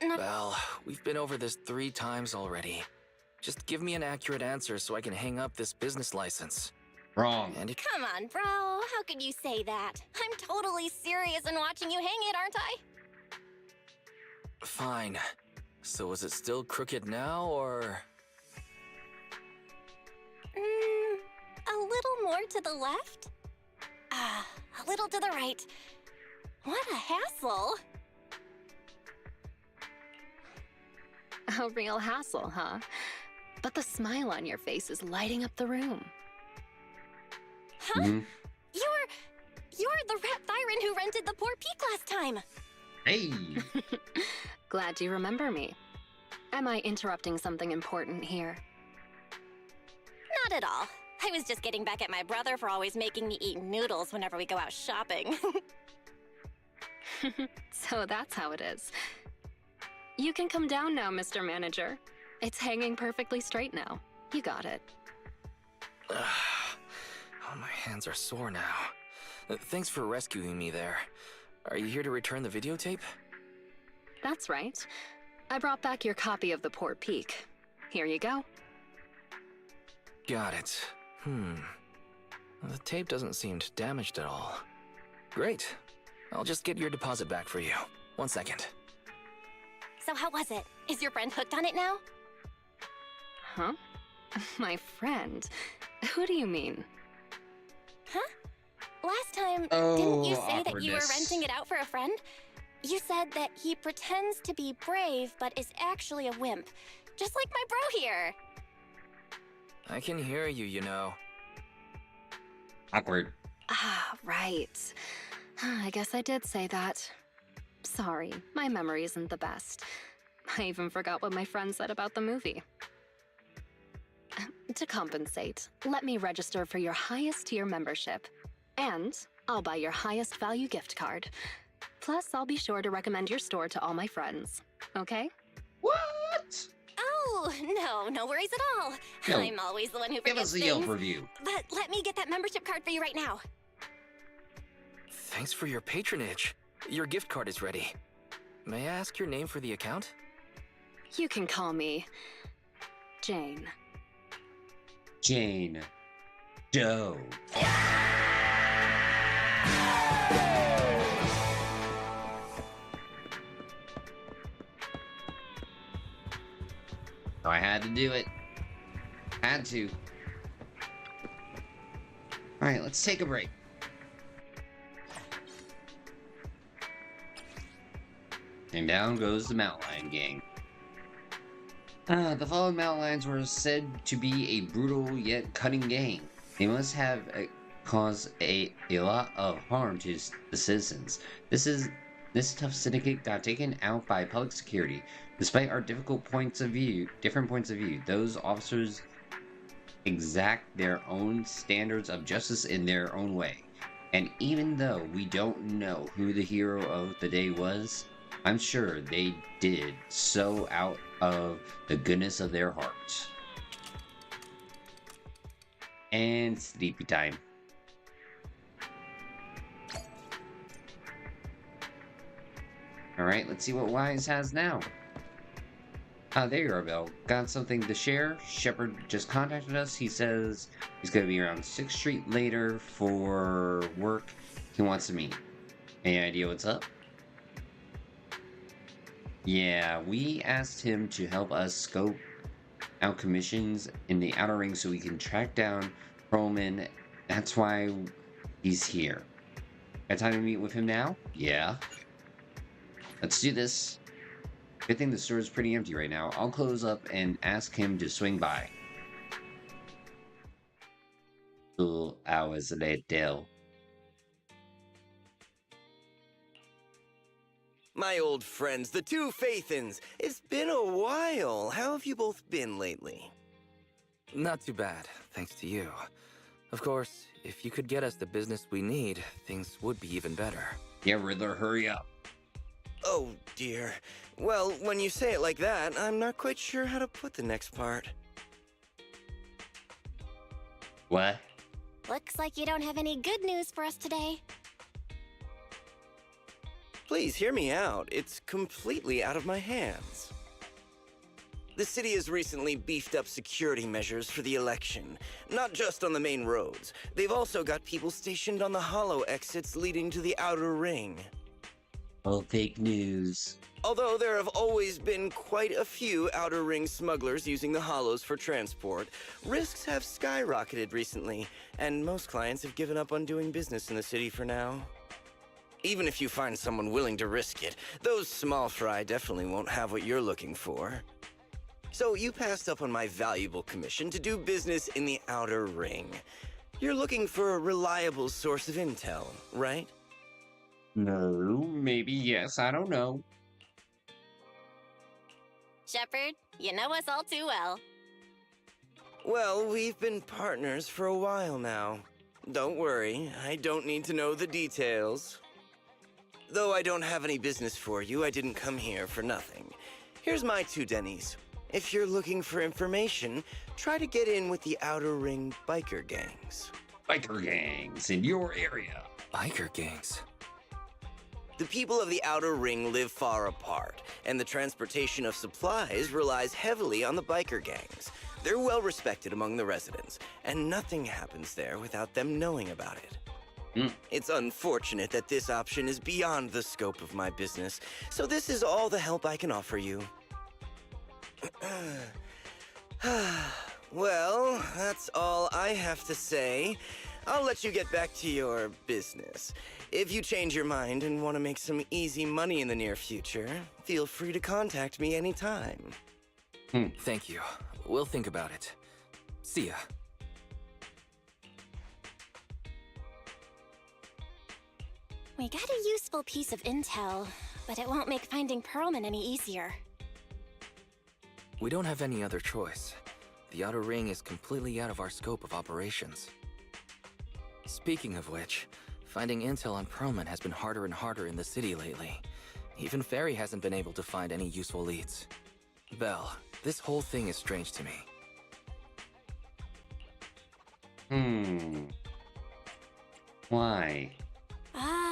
Well, we've been over this 3 times already. Just give me an accurate answer so I can hang up this business license. Wrong. And Come on, bro. How could you say that? I'm totally serious in watching you hang it, aren't I? fine. So is it still crooked now, or...? A little more to the left? A little to the right. What a hassle. A real hassle, huh? But the smile on your face is lighting up the room. Huh? Mm-hmm. You're the rat Thyron who rented the poor peak last time. Hey! Glad you remember me. Am I interrupting something important here? Not at all. I was just getting back at my brother for always making me eat noodles whenever we go out shopping. So that's how it is. You can come down now, Mr. Manager. It's hanging perfectly straight now. You got it. Oh, my hands are sore now. Thanks for rescuing me there. Are you here to return the videotape? That's right. I brought back your copy of The Poor Peak. Here you go. Got it. The tape doesn't seem damaged at all. Great. I'll just get your deposit back for you. 1 second. So how was it? Is your friend hooked on it now? Huh? My friend? Who do you mean? Huh? Last time, Oh, didn't you say that you were awkwardness. renting it out for a friend? You said that he pretends to be brave, but is actually a wimp. Just like my bro here. I can hear you, you know. Awkward. Ah, right. I guess I did say that. Sorry, my memory isn't the best. I even forgot what my friend said about the movie. To compensate, let me register for your highest tier membership. And I'll buy your highest value gift card. Plus, I'll be sure to recommend your store to all my friends. Okay? What? Oh, no worries at all. Yo, I'm always the one who Give forgets us a Yelp things. review. But let me get that membership card for you right now. Thanks for your patronage. Your gift card is ready. May I ask your name for the account? You can call me Jane. Jane Doe. I had to do it. Had to. Alright, let's take a break. And down goes the Mountain Lion gang. The fallen Mountain Lions were said to be a brutal yet cunning gang. They must have caused a lot of harm to the citizens. This tough syndicate got taken out by public security. Despite our different points of view, those officers exact their own standards of justice in their own way. And even though we don't know who the hero of the day was, I'm sure they did so out of the goodness of their hearts. And sleepy time. Alright, let's see what Wise has now. There you are, Belle. Got something to share? Shepard just contacted us. He says he's going to be around 6th Street later for work. He wants to meet. Any idea what's up? Yeah, we asked him to help us scope out commissions in the Outer Ring so we can track down Perlman. That's why he's here. Got time to meet with him now? Yeah. Let's do this. Good thing the store is pretty empty right now. I'll close up and ask him to swing by. 2 hours later. My old friends, the two Faithins. It's been a while. How have you both been lately? Not too bad, thanks to you. Of course, if you could get us the business we need, things would be even better. Yeah, Riddler, hurry up. Oh, dear. Well, when you say it like that, I'm not quite sure how to put the next part. What? Looks like you don't have any good news for us today. Please hear me out. It's completely out of my hands. The city has recently beefed up security measures for the election. Not just on the main roads. They've also got people stationed on the hollow exits leading to the Outer Ring. Oh, fake news. Although there have always been quite a few Outer Ring smugglers using the hollows for transport, risks have skyrocketed recently, and most clients have given up on doing business in the city for now. Even if you find someone willing to risk it, those small fry definitely won't have what you're looking for. So you passed up on my valuable commission to do business in the Outer Ring. You're looking for a reliable source of intel, right? No, maybe yes, I don't know. Shepard, you know us all too well. Well, we've been partners for a while now. Don't worry, I don't need to know the details. Though I don't have any business for you, I didn't come here for nothing. Here's my 2 Denny's. If you're looking for information, try to get in with the Outer Ring biker gangs. Biker gangs in your area. Biker gangs? The people of the Outer Ring live far apart, and the transportation of supplies relies heavily on the biker gangs. They're well respected among the residents, and nothing happens there without them knowing about it. It's unfortunate that this option is beyond the scope of my business, so this is all the help I can offer you. Well, that's all I have to say. I'll let you get back to your business. If you change your mind and want to make some easy money in the near future, feel free to contact me anytime. Thank you. We'll think about it. See ya. We got a useful piece of intel, but it won't make finding Perlman any easier. We don't have any other choice. The Outer Ring is completely out of our scope of operations. Speaking of which, finding intel on Perlman has been harder and harder in the city lately. Even Fairy hasn't been able to find any useful leads. Belle, this whole thing is strange to me. Why?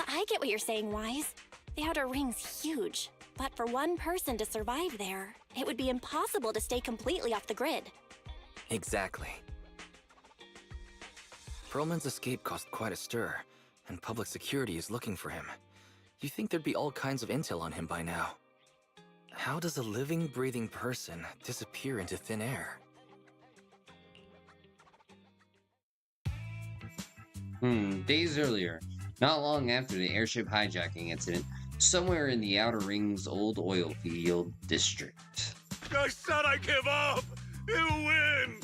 I get what you're saying, Wise. The Outer Ring's huge, but for one person to survive there, it would be impossible to stay completely off the grid. Exactly. Perlman's escape caused quite a stir, and public security is looking for him. You'd think there'd be all kinds of intel on him by now. How does a living, breathing person disappear into thin air? Days earlier, not long after the airship hijacking incident, Somewhere in the Outer Ring's old oil field district. I said I give up! You win!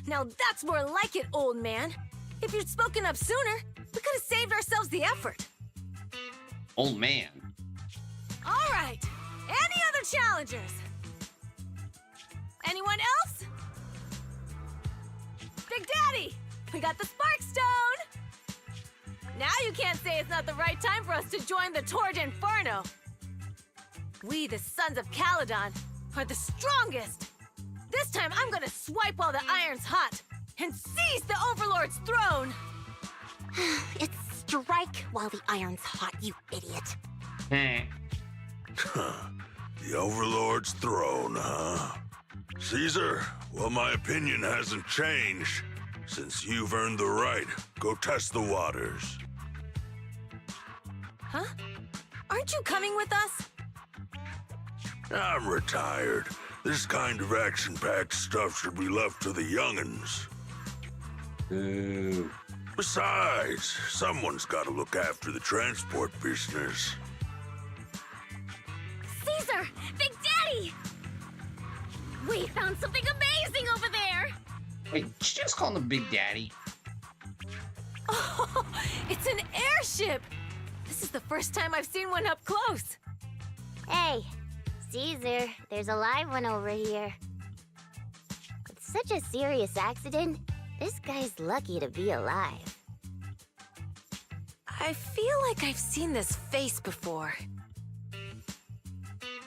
Now that's more like it, old man. If you'd spoken up sooner, we could have saved ourselves the effort. Old man. All right. Any other challengers? Anyone else? Big Daddy, we got the Spark Stone! Now you can't say it's not the right time for us to join the Torrid Inferno. We, the Sons of Caledon, are the strongest. This time I'm gonna swipe while the iron's hot and seize the Overlord's throne. It's strike while the iron's hot, you idiot. The Overlord's throne, huh? Caesar, well, my opinion hasn't changed. Since you've earned the right, go test the waters. Huh? Aren't you coming with us? I'm retired. This kind of action-packed stuff should be left to the young'uns. Ooh. Besides, someone's got to look after the transport business. Caesar! Big Daddy! We found something amazing over there! Wait, did you just call him Big Daddy? Oh, it's an airship! This is the first time I've seen one up close. Hey, Caesar, there's a live one over here. With such a serious accident, this guy's lucky to be alive. I feel like I've seen this face before.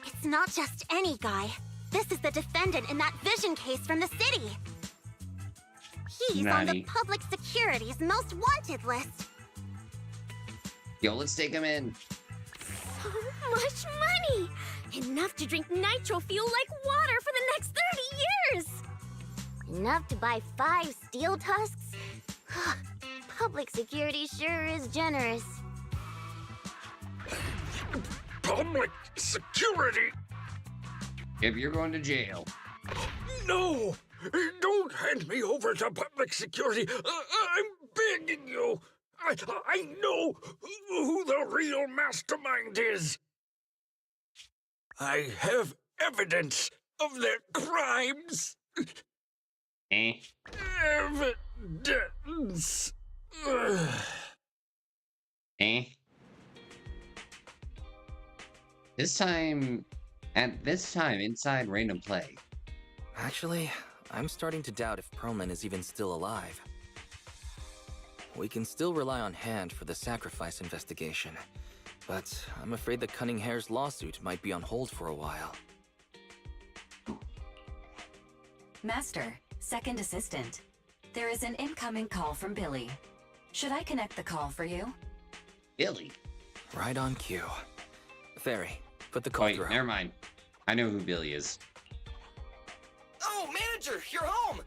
It's not just any guy. This is the defendant in that vision case from the city. He's on the Naughty. public security's most wanted list. Yo, let's take him in. So much money! Enough to drink nitro fuel like water for the next 30 years! Enough to buy 5 steel tusks? Public security sure is generous. Public security? If you're going to jail. No! Don't hand me over to public security! I'm begging you! I know who the real mastermind is! I have evidence of their crimes! Eh? Evidence! Ugh. Eh? At this time, inside random play. Actually, I'm starting to doubt if Perlman is even still alive. We can still rely on Hand for the sacrifice investigation, but I'm afraid the Cunning Hare's lawsuit might be on hold for a while. Master, second assistant. There is an incoming call from Billy. Should I connect the call for you? Billy? Right on cue. Fairy, put the call Wait, through. never mind. I know who Billy is. Oh, manager, you're home!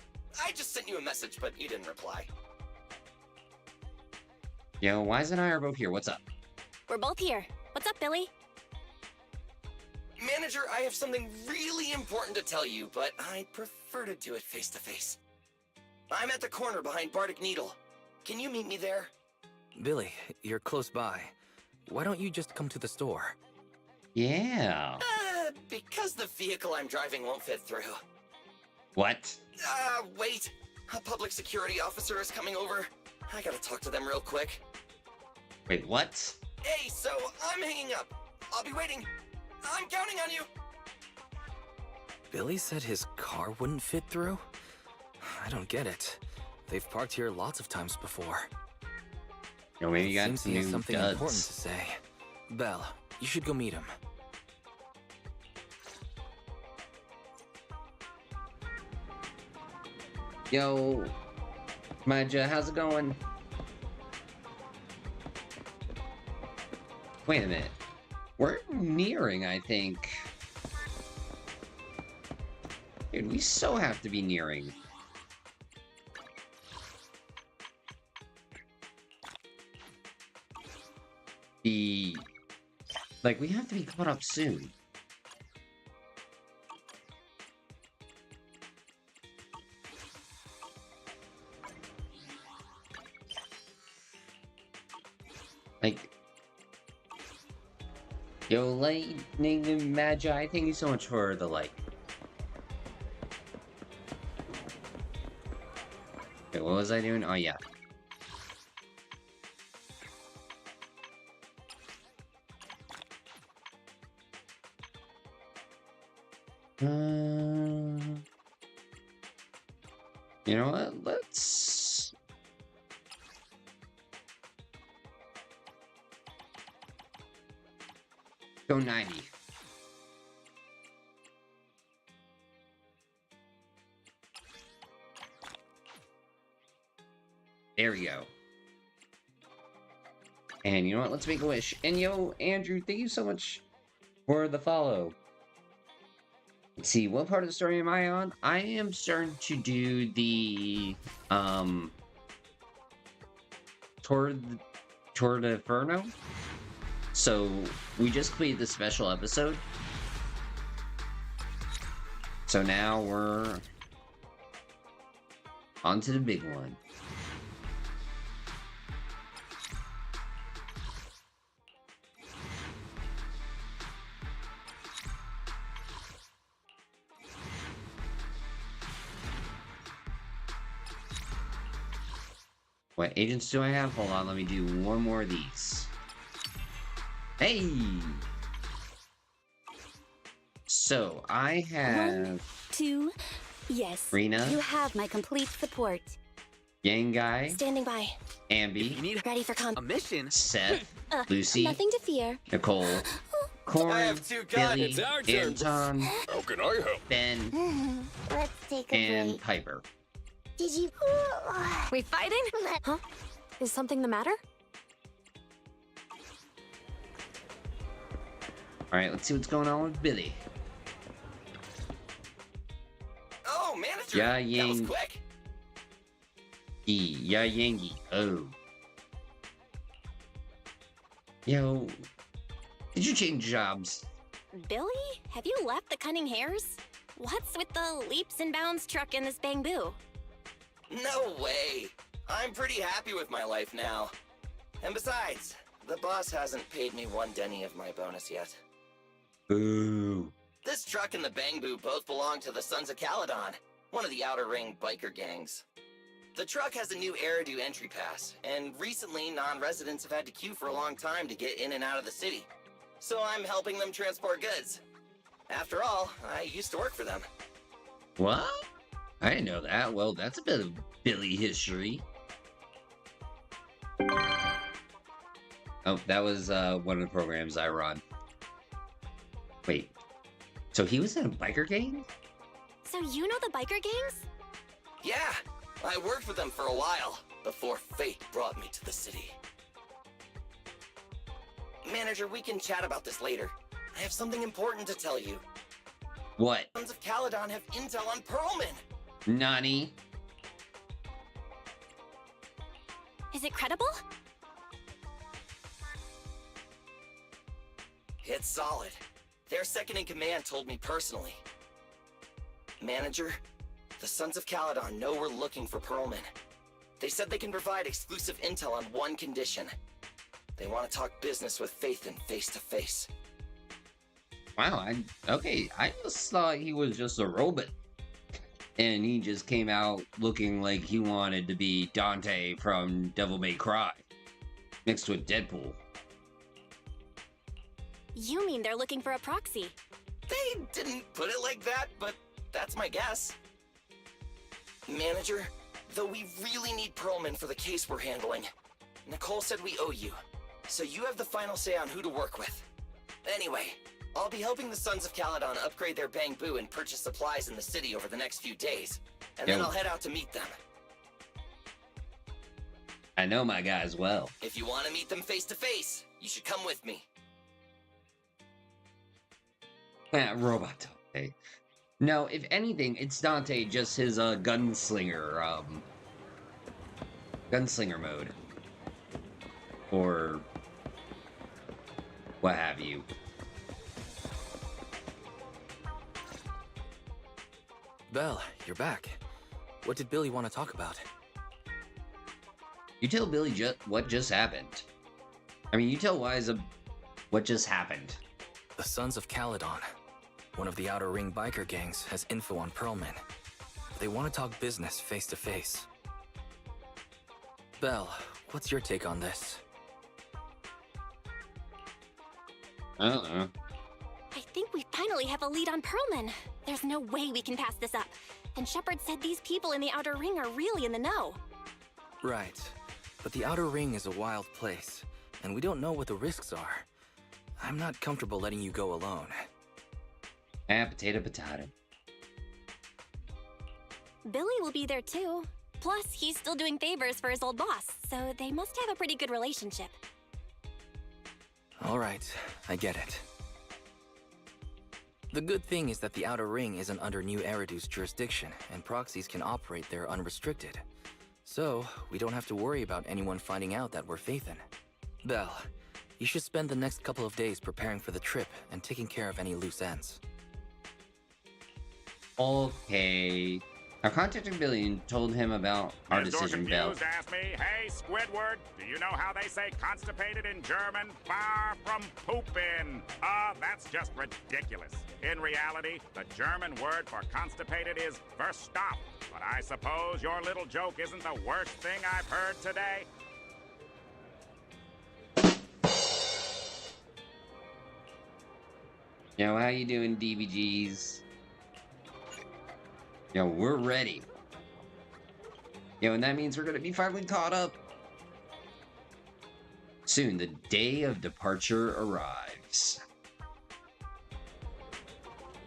I just sent you a message, but you didn't reply. Yo, Wise and I are both here. What's up? We're both here. What's up, Billy? Manager, I have something really important to tell you, but I'd prefer to do it face to face. I'm at the corner behind Bardic Needle. Can you meet me there? Billy, you're close by. Why don't you just come to the store? Yeah. Because the vehicle I'm driving won't fit through. What? Wait. A public security officer is coming over. I gotta talk to them real quick. Wait, what? Hey, so I'm hanging up. I'll be waiting. I'm counting on you. Billy said his car wouldn't fit through? I don't get it. They've parked here lots of times before. Yo, maybe you got Seems some he has new something duds. important to say. Belle, you should go meet him. Yo, Maja, how's it going? Wait a minute. We're nearing, I think. Dude, we so have to be nearing. Like, we have to be caught up soon. Like, Yo, Lightning and Magi, thank you so much for the like. Okay, what was I doing? Oh, yeah. You know what? Let's... go 90. There we go. And you know what? Let's make a wish. And yo, Andrew, thank you so much for the follow. Let's see, what part of the story am I on? I am starting to do the Toward Inferno. So we just completed the special episode. So now we're on to the big one. What agents do I have? Hold on, let me do one more of these. Hey! So, I have... 1, 2, yes. Rena. You have my complete support. Yang Guy. Standing by. Ambi. You need Ready for a mission. Seth. Lucy. Nothing to fear. Nicole. Corn. I have 2 guns. Billy. It's our turn. Anton. How can I help? Ben. Let's take a And break. Piper. Did you... We fighting? Huh? Is something the matter? Alright, let's see what's going on with Billy. Oh, manager. Yeah, That was Yang. quick. Yeah, Yangi. Oh. Yo. Did you change jobs? Billy, have you left the cunning hares? What's with the leaps and bounds truck in this bamboo? No way. I'm pretty happy with my life now. And besides, the boss hasn't paid me 1 Denny of my bonus yet. Boo. This truck and the Bangbu both belong to the Sons of Caledon, one of the Outer Ring biker gangs. The truck has a new Eridu entry pass, and recently non-residents have had to queue for a long time to get in and out of the city. So I'm helping them transport goods. After all, I used to work for them. What? I didn't know that. Well, that's a bit of Billy history. Oh, that was one of the programs I run. Wait. So he was in a biker gang? So you know the biker gangs? Yeah, I worked with them for a while, before fate brought me to the city. Manager, we can chat about this later. I have something important to tell you. What? Sons of Caledon have intel on Pearlman. Nani? Is it credible? It's solid. Their second in command told me personally. Manager, the Sons of Caledon know we're looking for Pearlman. They said they can provide exclusive intel on one condition. They want to talk business with Phaethon face to face. Wow, okay, I just thought he was just a robot. And he just came out looking like he wanted to be Dante from Devil May Cry. Mixed with Deadpool. You mean they're looking for a proxy? They didn't put it like that, but that's my guess. Manager, though we really need Pearlman for the case we're handling, Nicole said we owe you, so you have the final say on who to work with. Anyway, I'll be helping the Sons of Caledon upgrade their Bangbu and purchase supplies in the city over the next few days, and then I'll head out to meet them. I know my guys well. If you want to meet them face to face, you should come with me. Robot Dante. No, if anything, it's Dante, just his gunslinger, gunslinger mode. Or what have you. Belle, you're back. What did Billy want to talk about? You tell Billy what just happened. I mean, you tell Liza what just happened. The Sons of Caledon, one of the Outer Ring biker gangs, has info on Pearlman. They want to talk business face to face. Belle, what's your take on this? I don't know. I think we finally have a lead on Pearlman. There's no way we can pass this up. And Shepard said these people in the Outer Ring are really in the know. Right. But the Outer Ring is a wild place, and we don't know what the risks are. I'm not comfortable letting you go alone. Potato, potato. Billy will be there too. Plus, he's still doing favors for his old boss, so they must have a pretty good relationship. All right, I get it. The good thing is that the Outer Ring isn't under New Eridu's jurisdiction, and proxies can operate there unrestricted. So, we don't have to worry about anyone finding out that we're Faithin. Belle, you should spend the next couple of days preparing for the trip and taking care of any loose ends. Okay. I contacted Billy and told him about our decision, Belle. Asked me, hey, Squidward, do you know how they say constipated in German? Far from poopin'. That's just ridiculous. In reality, the German word for constipated is verstopft. But I suppose your little joke isn't the worst thing I've heard today. Yo, how you doing, DBGs? Yo, we're ready. Yo, and that means we're gonna be finally caught up. Soon, the day of departure arrives.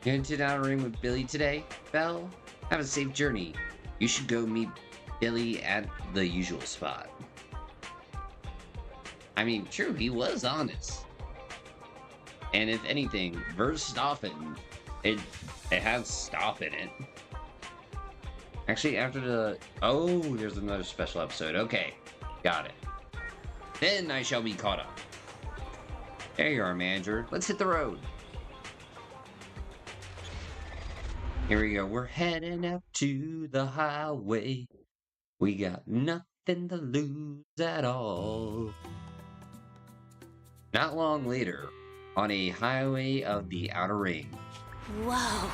You headed to the Outer Ring with Billy today, Belle? Have a safe journey. You should go meet Billy at the usual spot. I mean, true, he was honest. And if anything, Verstappen, it has stop in it. Actually, after the... Oh, there's another special episode. Okay, got it. Then I shall be caught up. There you are, manager. Let's hit the road. Here we go. We're heading up to the highway. We got nothing to lose at all. Not long later, on a highway of the Outer Ring. Whoa.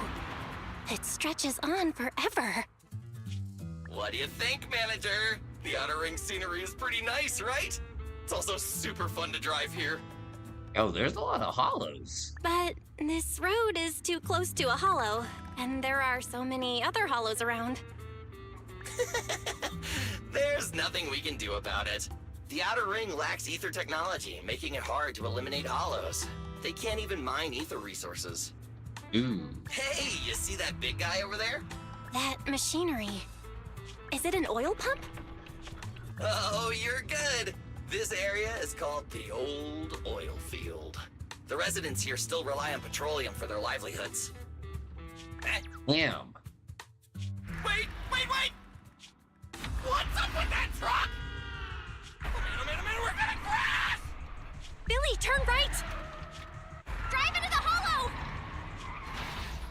It stretches on forever. What do you think, manager? The Outer Ring scenery is pretty nice, right? It's also super fun to drive here. Oh, there's a lot of hollows. But this road is too close to a hollow, and there are so many other hollows around. There's nothing we can do about it. The Outer Ring lacks ether technology, making it hard to eliminate hollows. They can't even mine ether resources. Ooh. Hey, you see that big guy over there? That machinery. Is it an oil pump? Oh, you're good. This area is called the Old Oil Field. The residents here still rely on petroleum for their livelihoods. Damn. Wait! What's up with that truck? Oh man, we're gonna crash! Billy, turn right! Drive into the hollow!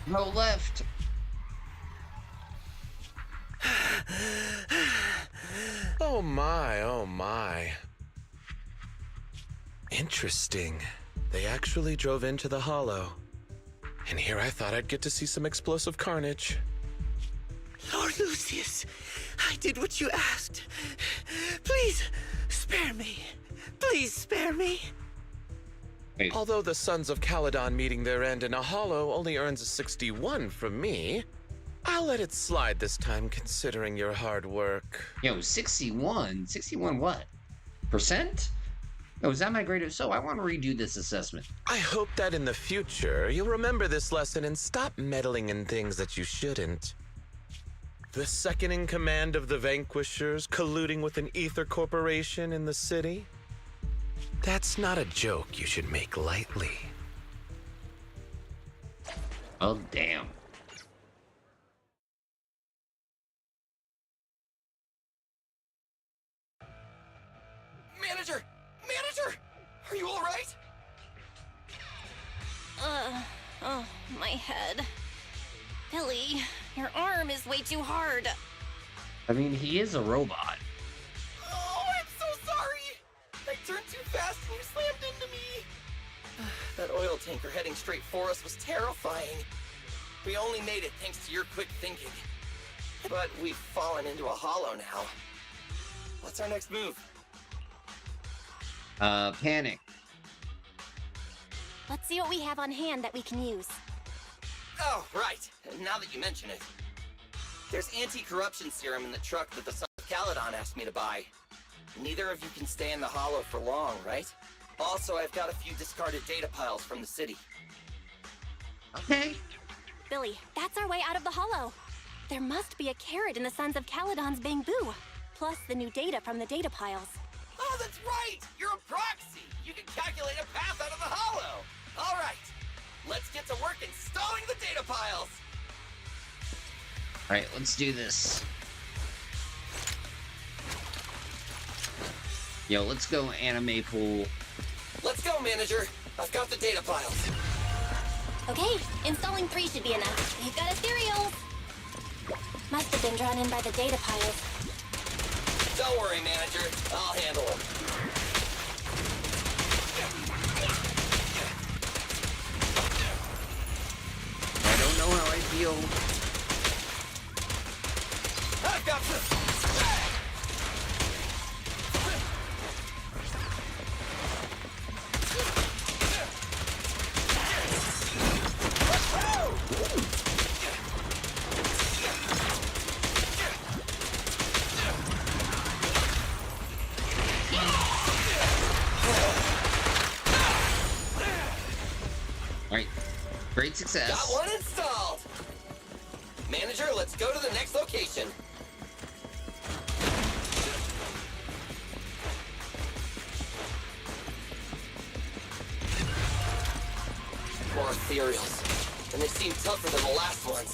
No, left. Oh my. Interesting. They actually drove into the hollow. And here I thought I'd get to see some explosive carnage. Lord Lucius, I did what you asked. Please, spare me. Please spare me. Wait. Although the Sons of Caledon meeting their end in a hollow only earns a 61 from me, I'll let it slide this time considering your hard work. Yo, 61? 61 what? Percent? Oh, is that my grade? So I want to redo this assessment. I hope that in the future, you'll remember this lesson and stop meddling in things that you shouldn't. The second in command of the Vanquishers colluding with an ether corporation in the city? That's not a joke you should make lightly. Oh, damn. Manager! Are you alright? Oh, my head. Billy, your arm is way too hard. I mean, he is a robot. Oh, I'm so sorry! I turned too fast and you slammed into me! That oil tanker heading straight for us was terrifying. We only made it thanks to your quick thinking. But we've fallen into a hollow now. What's our next move? Panic. Let's see what we have on hand that we can use. Oh, right. Now that you mention it. There's anti-corruption serum in the truck that the Sons of Caledon asked me to buy. Neither of you can stay in the hollow for long, right? Also, I've got a few discarded data piles from the city. Okay. Billy, that's our way out of the hollow. There must be a carrot in the Sons of Caledon's bamboo, plus the new data from the data piles. Oh, that's right! You're a proxy! You can calculate a path out of the hollow! All right, let's get to work installing the data piles! Alright, let's do this. Yo, let's go anime pool. Let's go, manager! I've got the data piles. Okay, installing 3 should be enough. You've got Ethereals! Must have been drawn in by the data piles. Don't worry, manager. I'll handle them. I don't know how I feel. I've got this! Alright, great success. Got one installed! Manager, let's go to the next location. More Ethereals. And they seem tougher than the last ones.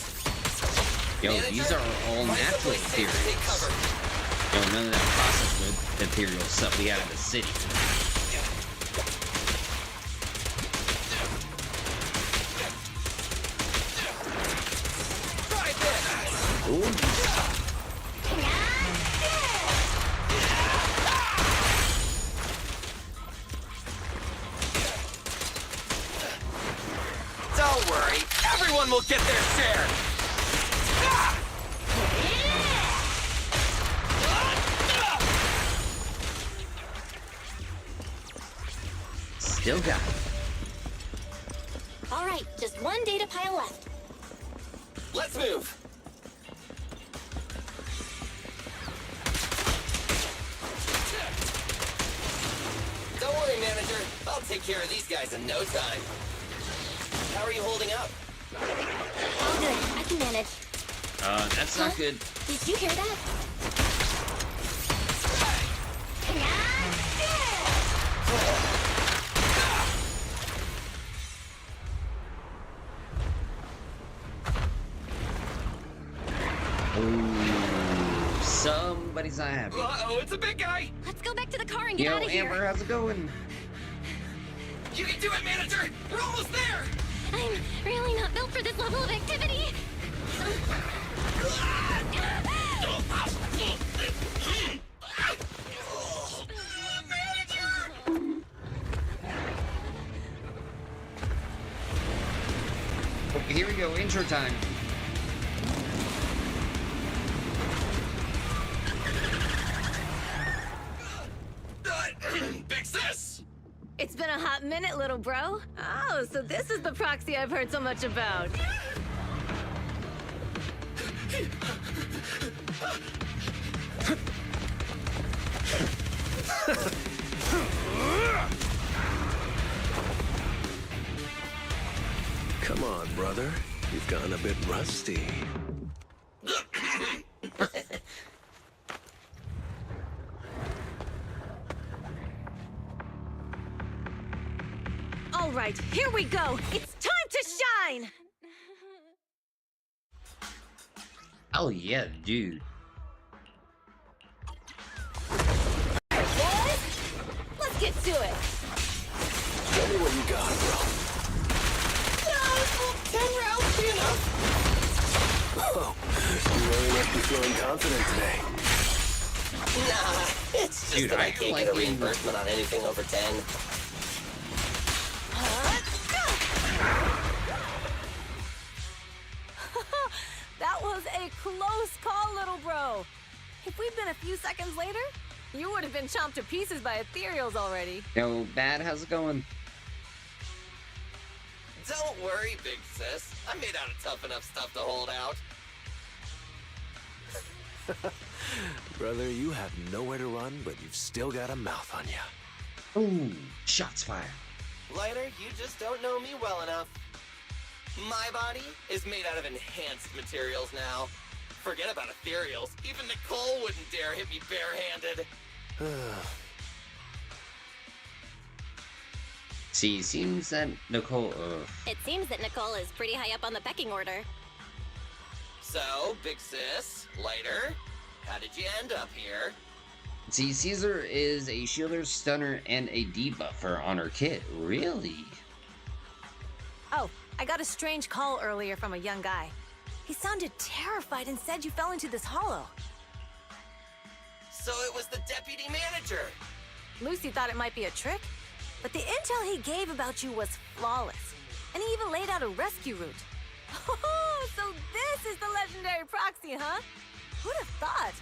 Yo, Manager, these are all natural Ethereals. Yo, none of that process with Ethereal stuff we got in the city. Ooh. Don't worry, everyone will get their share. Still got it. All right, just 1 data pile left. Let's move. Don't worry, manager. I'll take care of these guys in no time. How are you holding up? All good, I can manage. That's not good. Did you hear that? Ooh, somebody's not happy. Uh-oh, it's a big guy! Let's go back to the car and get Yo, out of here. Amber, how's it going? You can do it, manager! We're almost there! I'm really not built for this level of activity. Okay, here we go, intro time. Fix this! It's been a hot minute, little bro. Oh, so this is the proxy I've heard so much about. Come on, brother. You've gotten a bit rusty. All right, here we go. It's time to shine. Oh yeah, dude. Boys, let's get to it. Show me what you got, bro. 10 rounds be enough? Oh, you really must be feeling confident today. Nah, it's just Dude, that I I can't like get a being- reimbursement on anything over 10. That was a close call, little bro. If we'd been a few seconds later, you would have been chomped to pieces by Ethereals already. Yo, Bad, how's it going? Don't worry, big sis. I'm made out of tough enough stuff to hold out. Brother, you have nowhere to run, but you've still got a mouth on you. Ooh, shots fired. Lighter, you just don't know me well enough. My body is made out of enhanced materials now. Forget about Ethereals. Even Nicole wouldn't dare hit me barehanded. See, seems that Nicole... It seems that Nicole is pretty high up on the pecking order. So, big sis, Lighter, how did you end up here? See, Caesar is a shielder, stunner, and a debuffer on her kit. Really? Oh, I got a strange call earlier from a young guy. He sounded terrified and said you fell into this hollow. So it was the deputy manager. Lucy thought it might be a trick, but the intel he gave about you was flawless. And he even laid out a rescue route. Oh, so this is the legendary proxy, huh? Who'd have thought?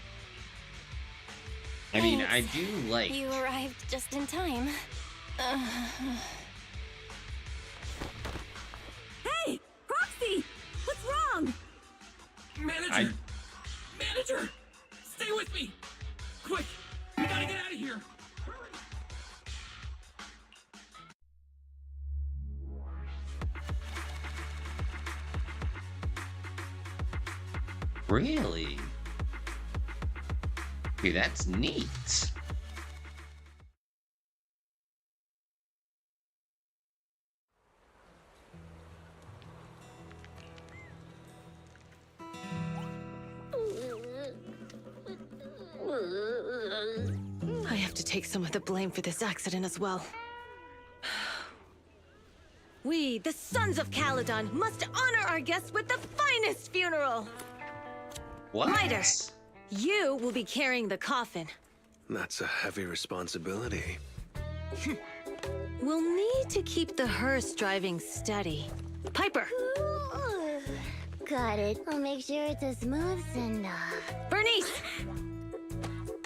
I mean, I do like... You arrived just in time. Hey! Proxy! What's wrong? Manager! Manager! Stay with me! Quick! We gotta get out of here! Really? Dude, that's neat. I have to take some of the blame for this accident as well. We, the Sons of Caledon, must honor our guests with the finest funeral! What? Lighter, you will be carrying the coffin. That's a heavy responsibility. We'll need to keep the hearse driving steady. Piper! Got it. I'll make sure it's as smooth enough. Bernice!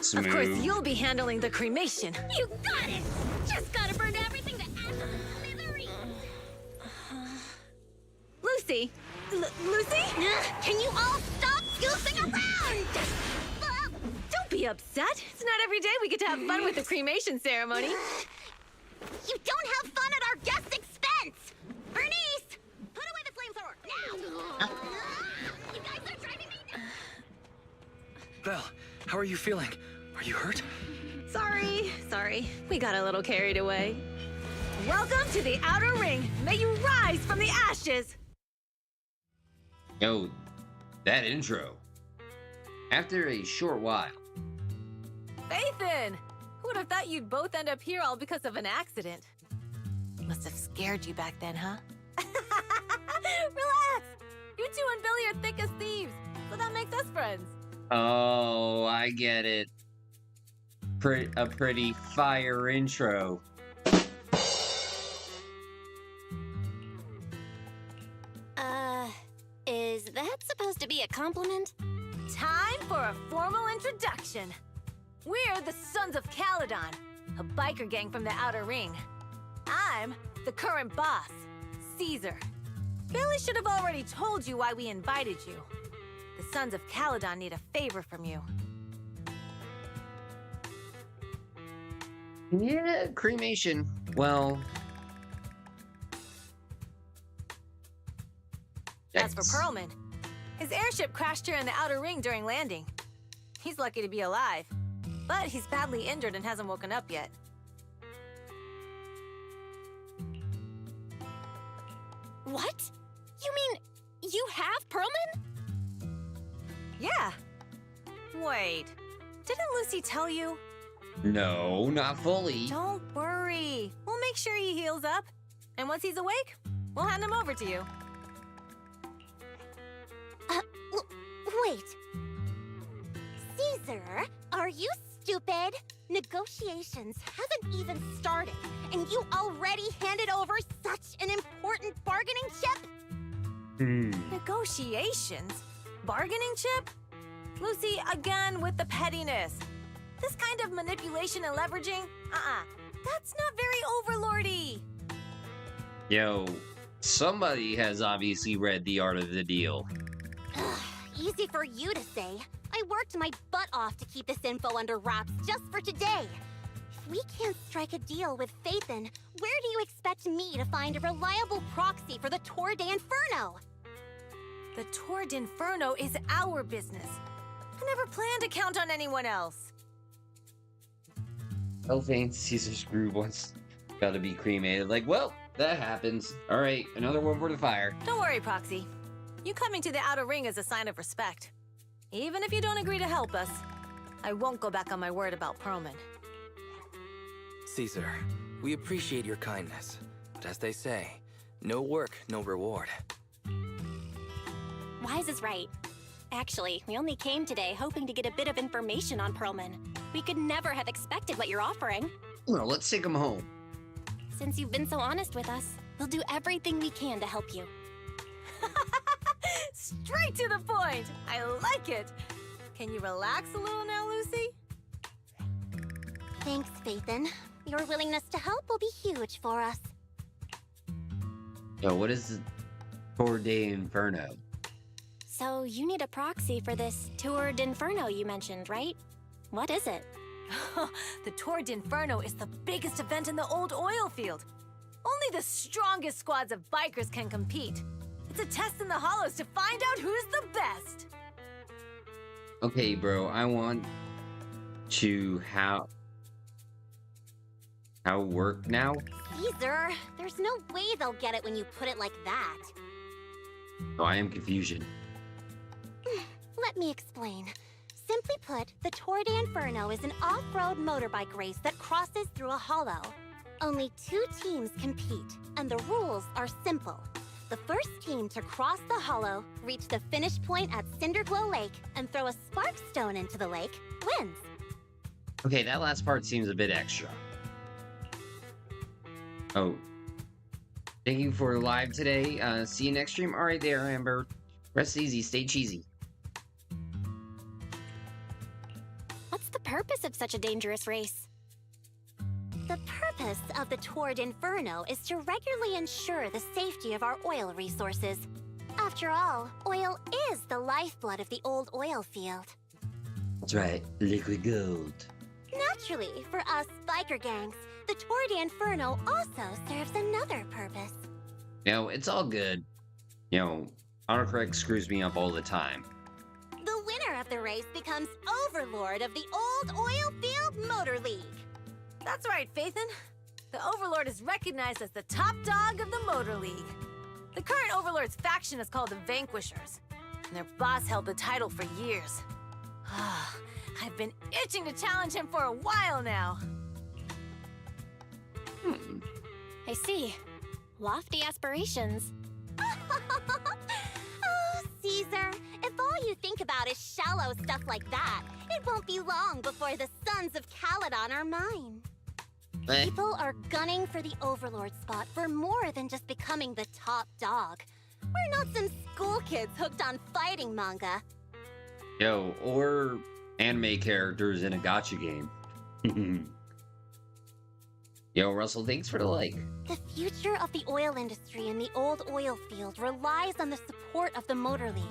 Smooth. Of course, you'll be handling the cremation. You got it! Just gotta burn everything to ashes and smithereens! Lucy! Lucy? Can you all stop goofing around? Don't be upset. It's not every day we get to have fun with the cremation ceremony. You don't have fun at our guest's expense! Bernice! Put away the flamethrower, now! You guys are driving me nuts! Belle, how are you feeling? Are you hurt? Sorry. We got a little carried away. Welcome to the Outer Ring. May you rise from the ashes. Yo, that intro. After a short while. Fathan! Who would have thought you'd both end up here all because of an accident? Must have scared you back then, huh? Relax! You two and Billy are thick as thieves, so that makes us friends. Oh, I get it. A pretty fire intro. Is that supposed to be a compliment? Time for a formal introduction. We're the Sons of Caledon, a biker gang from the Outer Ring. I'm the current boss, Caesar. Billy should have already told you why we invited you. The Sons of Caledon need a favor from you. Yeah, cremation. Well... As for Pearlman, his airship crashed here in the Outer Ring during landing. He's lucky to be alive, but he's badly injured and hasn't woken up yet. What? You mean you have Pearlman? Yeah. Wait, didn't Lucy tell you? No, not fully. Don't worry. We'll make sure he heals up. And once he's awake, we'll hand him over to you. Wait. Caesar, are you stupid? Negotiations haven't even started, and you already handed over such an important bargaining chip? Negotiations? Bargaining chip? Lucy, again with the pettiness. This kind of manipulation and leveraging? That's not very overlordy. Yo, somebody has obviously read The Art of the Deal. Easy for you to say. I worked my butt off to keep this info under wraps just for today. If we can't strike a deal with Phaethon, where do you expect me to find a reliable proxy for the Tour de Inferno? The Tour de Inferno is our business. I never planned to count on anyone else. Oh, thanks, Caesar's groove once got to be cremated. Like, well, that happens. All right, another one for the fire. Don't worry, Proxy. You coming to the Outer Ring is a sign of respect. Even if you don't agree to help us, I won't go back on my word about Perlman. Caesar, we appreciate your kindness, but as they say, no work, no reward. Wise is right. Actually, we only came today hoping to get a bit of information on Perlman. We could never have expected what you're offering. Well, let's take him home. Since you've been so honest with us, we'll do everything we can to help you. Straight to the point! I like it! Can you relax a little now, Lucy? Thanks, Phaethon. Your willingness to help will be huge for us. Yo, what is the Tour de Inferno? So you need a proxy for this Tour d'Inferno you mentioned, right? What is it? The Tour d'Inferno is the biggest event in the old oil field. Only the strongest squads of bikers can compete. It's a test in the hollows to find out who's the best. Okay, bro, I want to how work now? Caesar, there's no way they'll get it when you put it like that. Oh, I am confusion. Let me explain. Simply put, the Tour de Inferno is an off-road motorbike race that crosses through a hollow. Only 2 teams compete, and the rules are simple. The first team to cross the hollow, reach the finish point at Cinderglow Lake, and throw a spark stone into the lake, wins. Okay, that last part seems a bit extra. Oh. Thank you for live today. See you next stream. Alright there, Amber. Rest easy, stay cheesy. What's the purpose of such a dangerous race? The purpose of the Tour d'Inferno is to regularly ensure the safety of our oil resources. After all, oil is the lifeblood of the old oil field. That's right, liquid gold. Naturally, for us biker gangs, the Tour d'Inferno also serves another purpose. You know, it's all good. You know, autocorrect screws me up all the time. The winner of the race becomes overlord of the old oil field motor league. That's right, Phaethon. The Overlord is recognized as the top dog of the Motor League. The current Overlord's faction is called the Vanquishers, and their boss held the title for years. I've been itching to challenge him for a while now. I see. Lofty aspirations. Oh, Caesar, if all you think about is shallow stuff like that, it won't be long before the sons of Caledon are mine. People are gunning for the Overlord spot for more than just becoming the top dog. We're not some school kids hooked on fighting manga. Yo, or anime characters in a gacha game. Yo, Russell, thanks for the like. The future of the oil industry in the old oil field relies on the support of the Motor League,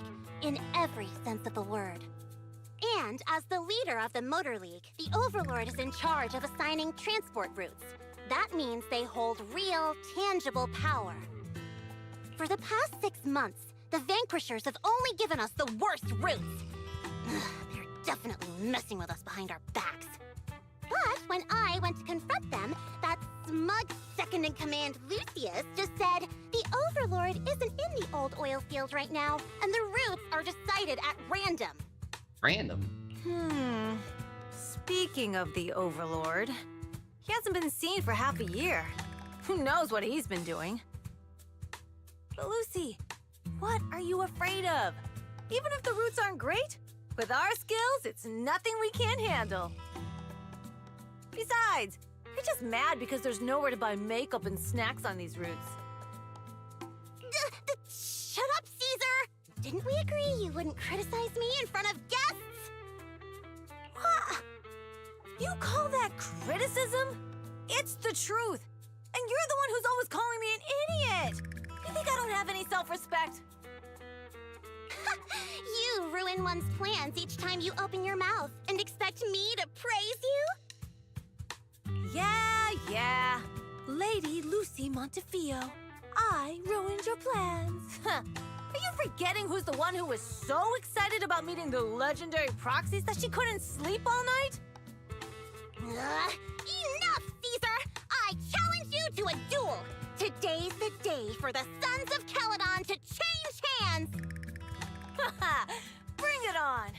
in every sense of the word. And as the leader of the Motor League, the Overlord is in charge of assigning transport routes. That means they hold real, tangible power. For the past 6 months, the Vanquishers have only given us the worst routes. They're definitely messing with us behind our backs. But when I went to confront them, that smug second-in-command Lucius just said the Overlord isn't in the old oil field right now, and the routes are decided at random. Random? Speaking of the Overlord, he hasn't been seen for half a year. Who knows what he's been doing? But Lucy, what are you afraid of? Even if the routes aren't great, with our skills, it's nothing we can't handle. Besides, you're just mad because there's nowhere to buy makeup and snacks on these routes. Shut up, Caesar! Didn't we agree you wouldn't criticize me in front of guests? What? You call that criticism? It's the truth. And you're the one who's always calling me an idiot. You think I don't have any self-respect? You ruin one's plans each time you open your mouth and expect me to praise you? Yeah. Lady Lucy Montefiore, I ruined your plans. Huh. Are you forgetting who's the one who was so excited about meeting the legendary proxies that she couldn't sleep all night? Enough, Caesar! I challenge you to a duel! Today's the day for the Sons of Caledon to change hands! Haha! Bring it on!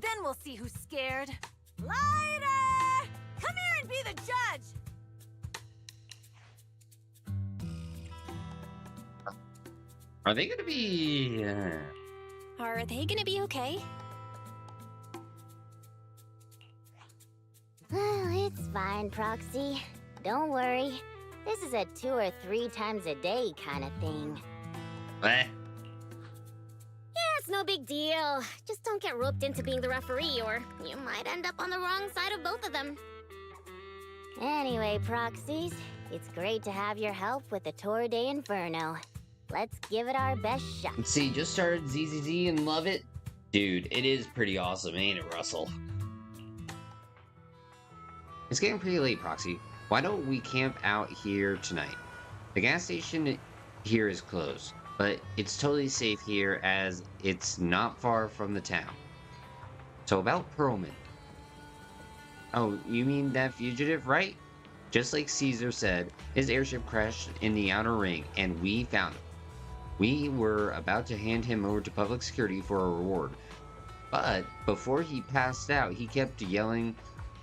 Then we'll see who's scared. Lighter! Come here and be the judge! Are they gonna be... Are they gonna be okay? It's fine, Proxy. Don't worry. This is a 2 or 3 times a day kind of thing. What? Yeah, it's no big deal. Just don't get roped into being the referee, or you might end up on the wrong side of both of them. Anyway, Proxies, it's great to have your help with the Tour de Inferno. Let's give it our best shot. Let's see, just started ZZZ and love it. Dude, it is pretty awesome, ain't it, Russell? It's getting pretty late, Proxy. Why don't we camp out here tonight? The gas station here is closed, but it's totally safe here as it's not far from the town. So about Perlman. Oh, you mean that fugitive, right? Just like Caesar said, his airship crashed in the outer ring and we found him. We were about to hand him over to public security for a reward. But before he passed out, he kept yelling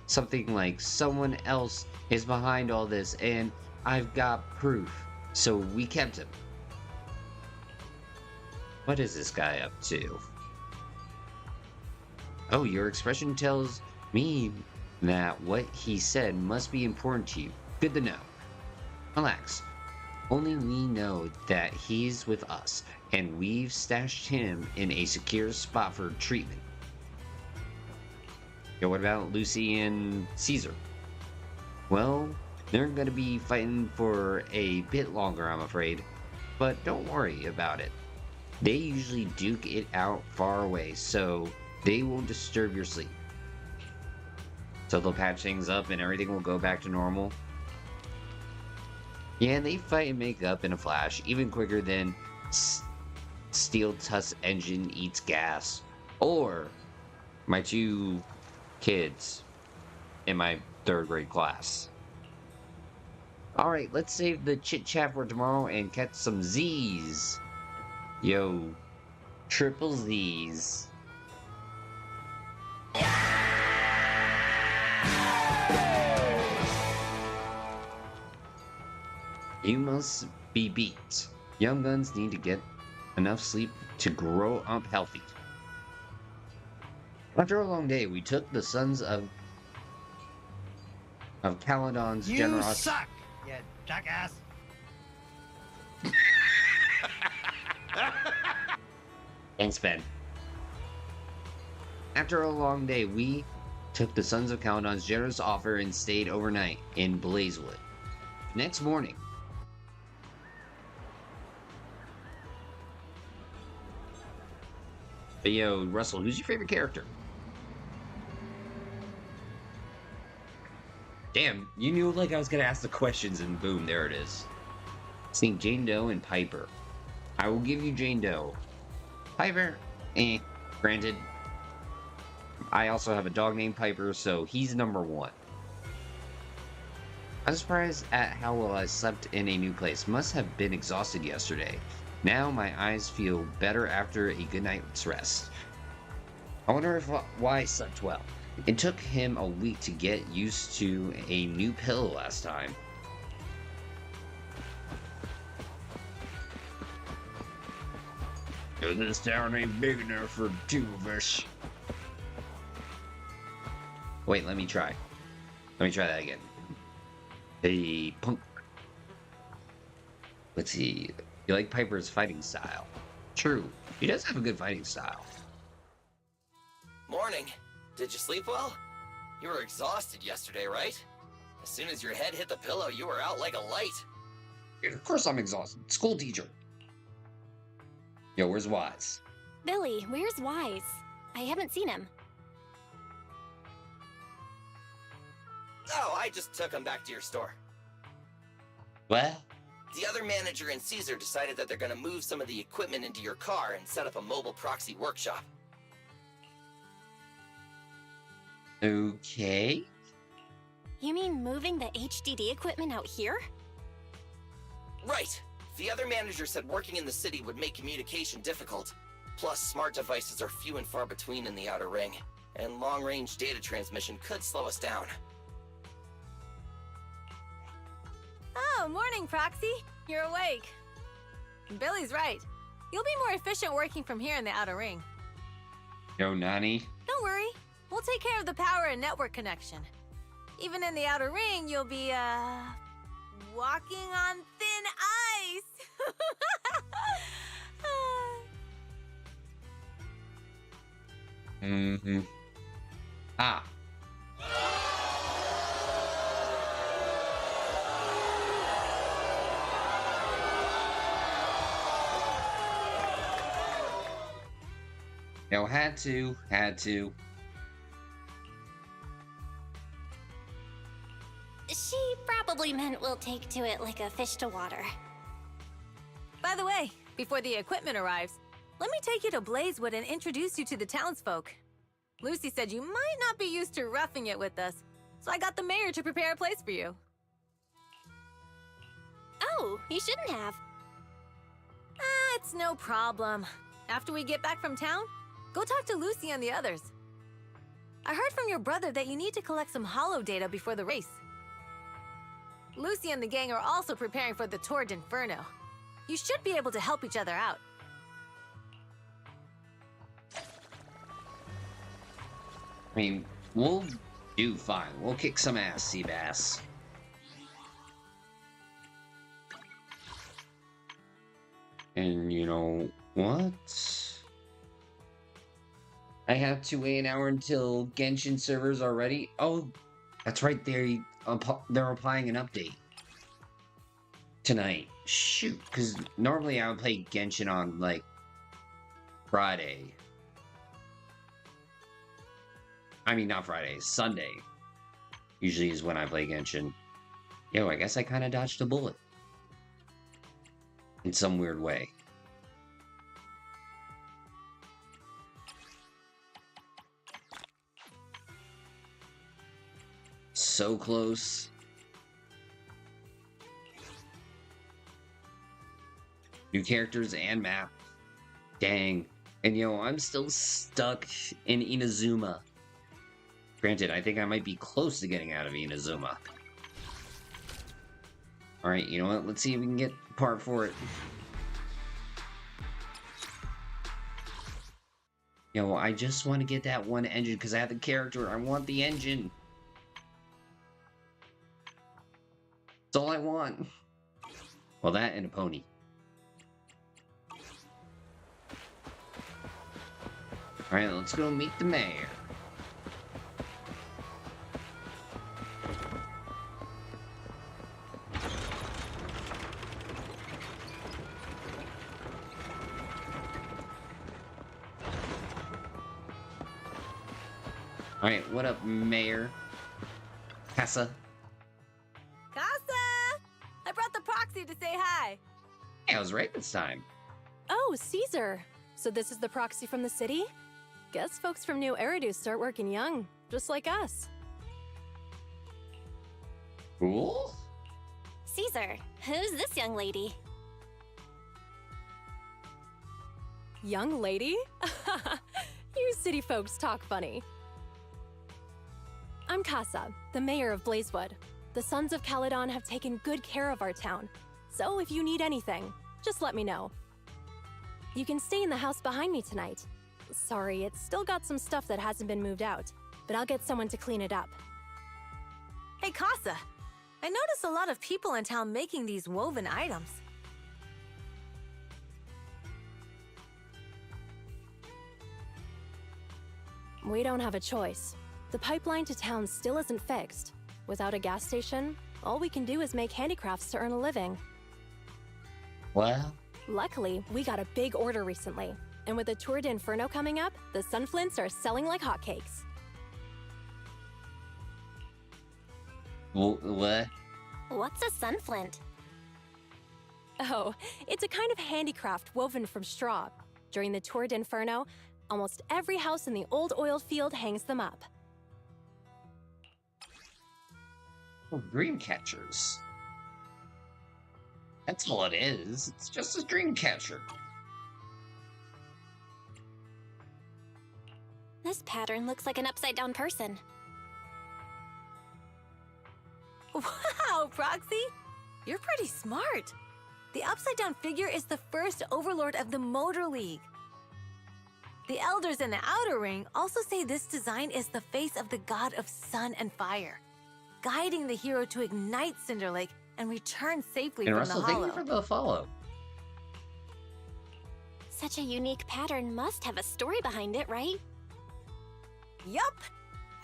something like, someone else is behind all this and I've got proof. So we kept him. What is this guy up to? Oh, your expression tells me that what he said must be important to you. Good to know. Relax. Only we know that he's with us, and we've stashed him in a secure spot for treatment. Yo, what about Lucy and Caesar? Well, they're gonna be fighting for a bit longer, I'm afraid. But don't worry about it. They usually duke it out far away, so they won't disturb your sleep. So they'll patch things up and everything will go back to normal. Yeah, they fight and make up in a flash, even quicker than Steel Tusk engine eats gas. Or my 2 kids in my 3rd grade class. Alright, let's save the chit-chat for tomorrow and catch some Z's. Yo, triple Z's. You must be beat. Young guns need to get enough sleep to grow up healthy. After a long day, we took the Sons of Caledon's generosity. You suck, you jackass. Thanks, Ben. After a long day, we took the Sons of Caledon's generous offer and stayed overnight in Blazewood. Next morning, but yo, Russell, who's your favorite character? Damn, you knew like I was gonna ask the questions and boom, there it is. Seeing Jane Doe and Piper. I will give you Jane Doe. Piper, granted. I also have a dog named Piper, so he's number 1. I'm surprised at how well I slept in a new place. Must have been exhausted yesterday. Now my eyes feel better after a good night's rest. I wonder why I slept well. It took him a week to get used to a new pillow last time. This town ain't big enough for 2 of us. Wait, let me try. Let me try that again. Hey, punk. Let's see. You like Piper's fighting style? True. He does have a good fighting style. Morning. Did you sleep well? You were exhausted yesterday, right? As soon as your head hit the pillow, you were out like a light. Of course I'm exhausted. School teacher. Yo, where's Wise? Billy, where's Wise? I haven't seen him. Oh, I just took him back to your store. What? The other manager and Caesar decided that they're gonna move some of the equipment into your car and set up a mobile proxy workshop. Okay. You mean moving the HDD equipment out here? Right. The other manager said working in the city would make communication difficult. Plus, smart devices are few and far between in the Outer Ring, and long-range data transmission could slow us down. Oh, morning, Proxy. You're awake. Billy's right. You'll be more efficient working from here in the Outer Ring. Yo, Nani. Don't worry. We'll take care of the power and network connection. Even in the Outer Ring, you'll be, walking on thin ice. Mm-hmm. Ah. Yo, had to. She probably meant we'll take to it like a fish to water. By the way, before the equipment arrives, let me take you to Blazewood and introduce you to the townsfolk. Lucy said you might not be used to roughing it with us, so I got the mayor to prepare a place for you. Oh, you shouldn't have. It's no problem. After we get back from town, go talk to Lucy and the others. I heard from your brother that you need to collect some holo data before the race. Lucy and the gang are also preparing for the Torrid Inferno. You should be able to help each other out. I mean, we'll do fine. We'll kick some ass, Seabass. And you know what? I have to wait an hour until Genshin servers are ready. Oh, that's right. They're applying an update tonight. Shoot, because normally I would play Genshin on like Friday. I mean, not Friday, Sunday. Usually is when I play Genshin. Yo, I guess I kind of dodged a bullet. In some weird way. So close. New characters and map. Dang. And yo, I'm still stuck in Inazuma. Granted, I think I might be close to getting out of Inazuma. Alright, you know what? Let's see if we can get part for it. Yo, I just want to get that one engine because I have the character. I want the engine. That's all I want. Well, that and a pony. Alright, let's go meet the mayor. Alright, what up, Mayor? Casa? Casa! I brought the proxy to say hi. Yeah, I was right this time. Oh, Caesar. So this is the proxy from the city? Guess folks from New Eridu start working young, just like us. Cool. Caesar, who's this young lady? Young lady? You city folks talk funny. I'm Casa, the mayor of Blazewood. The Sons of Caledon have taken good care of our town, so if you need anything, just let me know. You can stay in the house behind me tonight. Sorry, it's still got some stuff that hasn't been moved out, but I'll get someone to clean it up. Hey, Casa. I notice a lot of people in town making these woven items. We don't have a choice. The pipeline to town still isn't fixed. Without a gas station, all we can do is make handicrafts to earn a living. Well, Luckily, we got a big order recently. And with the Tour d'Inferno coming up, the Sunflints are selling like hotcakes. what? What's a sunflint? Oh, it's a kind of handicraft woven from straw. During the Tour d'Inferno, almost every house in the old oil field hangs them up. Oh, dream catchers. That's all it is. It's just a dream catcher. This pattern looks like an upside-down person. Wow, Proxy! You're pretty smart. The upside-down figure is the first overlord of the Motor League. The elders in the Outer Ring also say this design is the face of the god of sun and fire, guiding the hero to ignite Cinder Lake and return safely And from Russell, the thank hollow. you for the follow. Such a unique pattern must have a story behind it, right? Yup!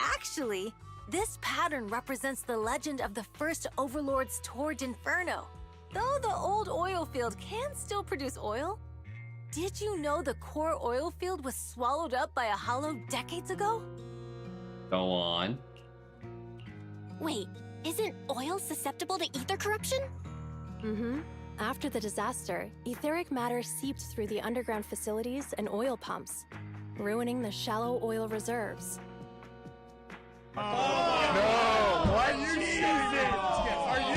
Actually, this pattern represents the legend of the first Overlord's Tour d'Inferno. Though the old oil field can still produce oil, did you know the core oil field was swallowed up by a hollow decades ago? Go on. Wait, isn't oil susceptible to ether corruption? Mm-hmm. After the disaster, etheric matter seeped through the underground facilities and oil pumps, ruining the shallow oil reserves. No! Are you serious? Are you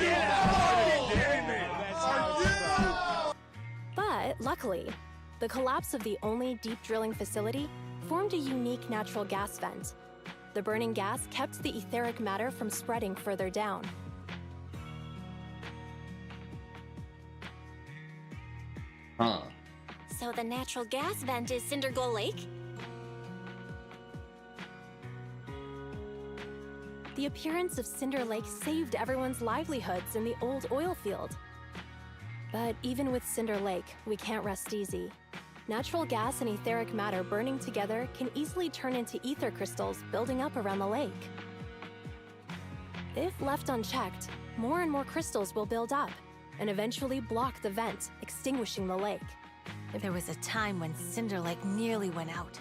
kidding me? Are you? But luckily, the collapse of the only deep drilling facility formed a unique natural gas vent. The burning gas kept the etheric matter from spreading further down. Huh. So the natural gas vent is Cinder Goal Lake? The appearance of Cinder Lake saved everyone's livelihoods in the old oil field. But even with Cinder Lake, we can't rest easy. Natural gas and etheric matter burning together can easily turn into ether crystals building up around the lake. If left unchecked, more and more crystals will build up and eventually block the vent, extinguishing the lake. There was a time when Cinder Lake nearly went out.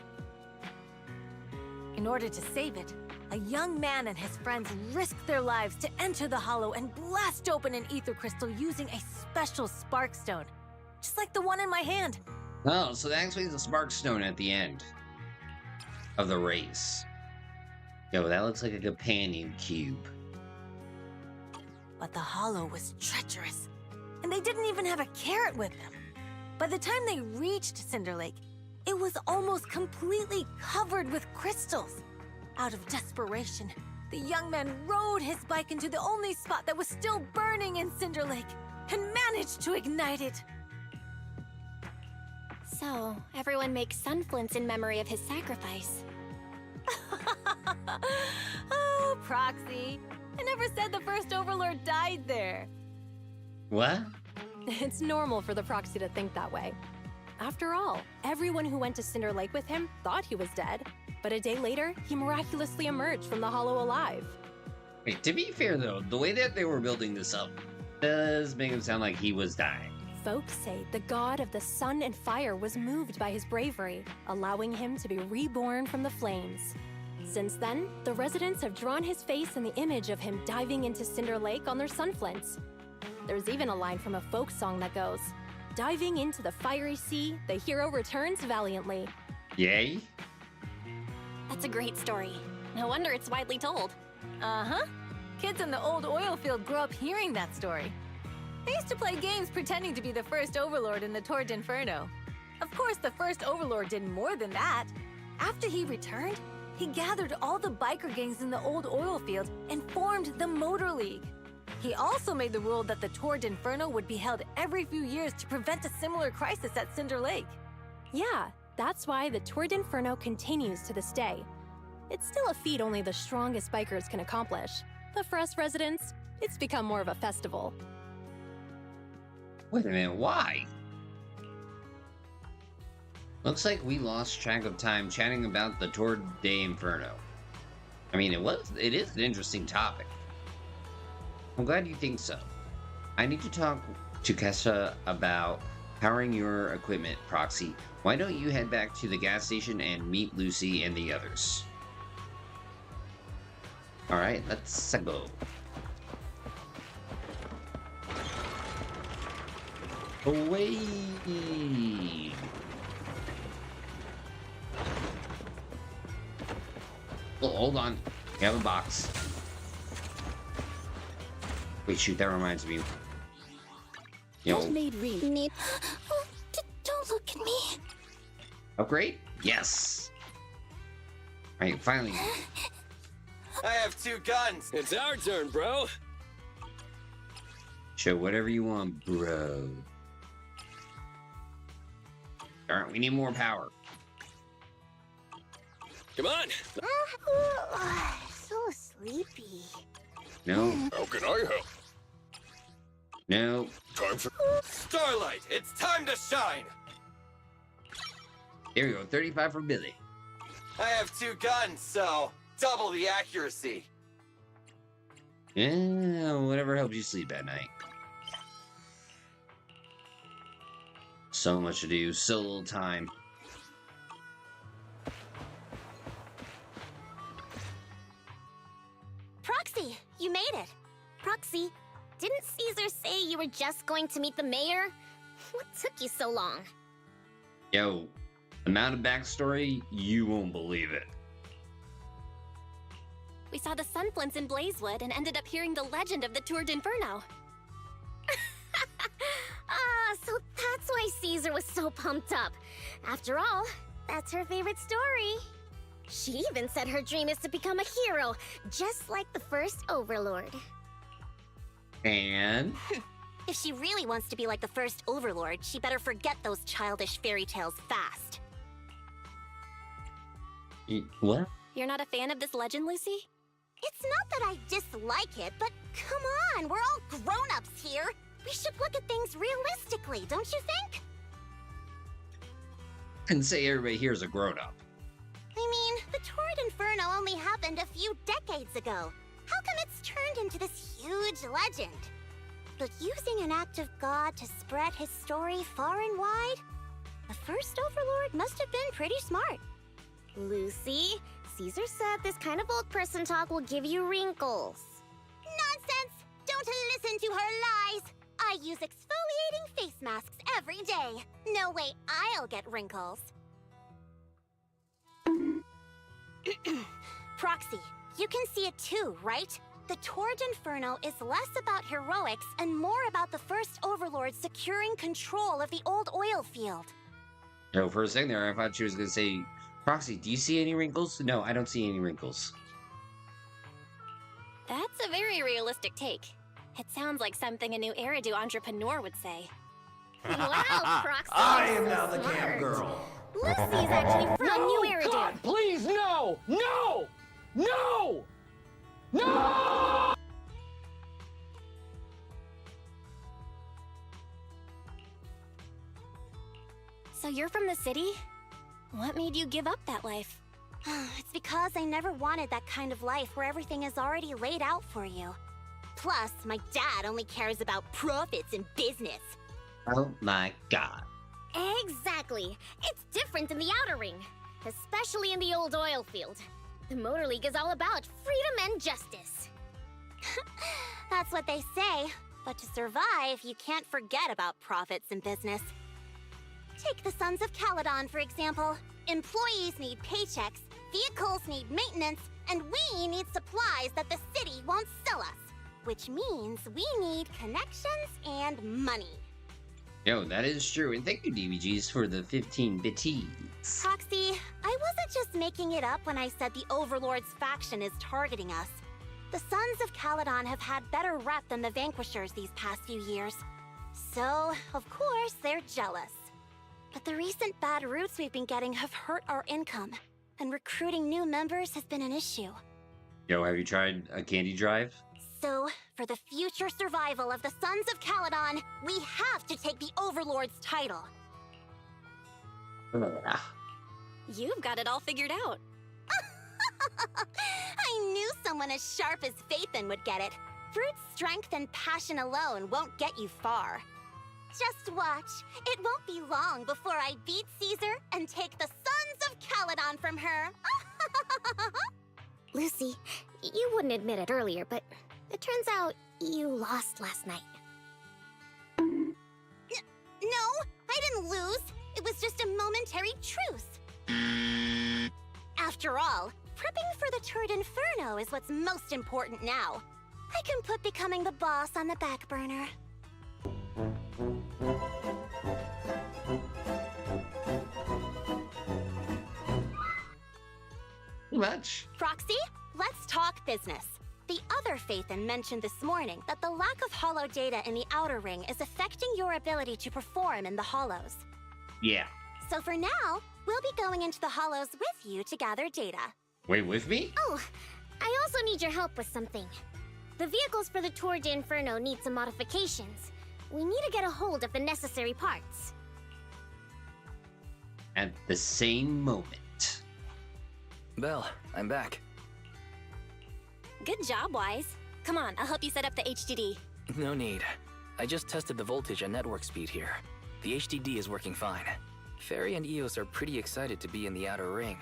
In order to save it, a young man and his friends risked their lives to enter the hollow and blast open an ether crystal using a special spark stone, just like the one in my hand. Oh, so that explains the spark stone at the end of the race. Yo, that looks like a companion cube. But the hollow was treacherous, and they didn't even have a carrot with them. By the time they reached Cinder Lake, it was almost completely covered with crystals. Out of desperation, the young man rode his bike into the only spot that was still burning in Cinder Lake and managed to ignite it. So, everyone makes sunflints in memory of his sacrifice. Oh, Proxy. I never said the first Overlord died there. What? It's normal for the Proxy to think that way. After all, everyone who went to Cinder Lake with him thought he was dead, but a day later, he miraculously emerged from the hollow alive. Wait, to be fair though, the way that they were building this up does make him sound like he was dying. Folks say the god of the sun and fire was moved by his bravery, allowing him to be reborn from the flames. Since then, the residents have drawn his face and the image of him diving into Cinder Lake on their sunflints. There's even a line from a folk song that goes, "Diving into the fiery sea, the hero returns valiantly." Yay? That's a great story. No wonder it's widely told. Uh-huh. Kids in the old oil field grew up hearing that story. They used to play games pretending to be the first Overlord in the Tour d'Inferno. Of course, the first Overlord did more than that. After he returned, he gathered all the biker gangs in the old oil field and formed the Motor League. He also made the rule that the Tour d'Inferno would be held every few years to prevent a similar crisis at Cinder Lake. Yeah, that's why the Tour d'Inferno continues to this day. It's still a feat only the strongest bikers can accomplish, but for us residents, it's become more of a festival. Wait a minute, why? Looks like we lost track of time chatting about the Tour de Inferno. I mean, it is an interesting topic. I'm glad you think so. I need to talk to Kesha about powering your equipment, Proxy. Why don't you head back to the gas station and meet Lucy and the others? Alright, let's go. Away! Oh, hold on. We have a box. Wait, shoot, that reminds me. Yo. Don't look at me. Upgrade? Yes! Alright, finally. I have 2 guns. It's our turn, bro. Show whatever you want, bro. Alright, we need more power. Come on. So sleepy. No. How can I help? No. Time for Starlight, it's time to shine. There we go, 35 for Billy. I have 2 guns, so double the accuracy. Yeah, whatever helps you sleep at night. So much to do, so little time. Proxy, you made it. Proxy, didn't Caesar say you were just going to meet the mayor? What took you so long? Yo, amount of backstory, you won't believe it. We saw the Sunflints in Blazewood and ended up hearing the legend of the Tour d'Inferno. So that's why Caesar was so pumped up. After all, that's her favorite story. She even said her dream is to become a hero, just like the first Overlord. And? If she really wants to be like the first Overlord, she better forget those childish fairy tales fast. What? You're not a fan of this legend, Lucy? It's not that I dislike it, but come on, we're all grown-ups here. We should look at things realistically, don't you think? And say everybody here is a grown-up. I mean, the Tour d'Inferno only happened a few decades ago. How come it's turned into this huge legend? But using an act of God to spread his story far and wide? The first Overlord must have been pretty smart. Lucy, Caesar said this kind of old person talk will give you wrinkles. Nonsense! Don't listen to her lies! I use exfoliating face masks every day. No way I'll get wrinkles. Proxy, you can see it too, right? The Tour d'Inferno is less about heroics and more about the first Overlord securing control of the old oil field. No, for a second there, I thought she was going to say, Proxy, do you see any wrinkles? No, I don't see any wrinkles. That's a very realistic take. It sounds like something a new Eridu entrepreneur would say. Wow, Proxy! I am now the camp girl. Lucy's actually from new Eridu. God, please, no! No! No! No! So you're from the city? What made you give up that life? It's because I never wanted that kind of life where everything is already laid out for you. Plus, my dad only cares about profits and business. Oh my god. Exactly. It's different in the Outer Ring, especially in the old oil field. The Motor League is all about freedom and justice. That's what they say, but to survive, you can't forget about profits and business. Take the Sons of Caledon, for example. Employees need paychecks, vehicles need maintenance, and we need supplies that the city won't sell us. Which means we need connections and money. Yo, that is true, and thank you, DBGs, for the 15 bitties. Proxy, I wasn't just making it up when I said the Overlord's faction is targeting us. The Sons of Caledon have had better rep than the Vanquishers these past few years. So, of course, they're jealous. But the recent bad routes we've been getting have hurt our income, and recruiting new members has been an issue. Yo, have you tried a candy drive? So, for the future survival of the Sons of Caledon, we have to take the Overlord's title. You've got it all figured out. I knew someone as sharp as Phaethon would get it. Brute strength and passion alone won't get you far. Just watch. It won't be long before I beat Caesar and take the Sons of Caledon from her. Lucy, you wouldn't admit it earlier, but it turns out you lost last night. No, I didn't lose. It was just a momentary truce. After all, prepping for the Turd Inferno is what's most important now. I can put becoming the boss on the back burner. Much. Proxy, let's talk business. The other Phaethon mentioned this morning that the lack of hollow data in the Outer Ring is affecting your ability to perform in the Hollows. Yeah. So for now, we'll be going into the Hollows with you to gather data. Wait, with me? Oh, I also need your help with something. The vehicles for the Tour de Inferno need some modifications. We need to get a hold of the necessary parts. At the same moment. Belle, I'm back. Good job, Wise. Come on, I'll help you set up the HDD. No need. I just tested the voltage and network speed here. The HDD is working fine. Fairy and Eos are pretty excited to be in the Outer Ring,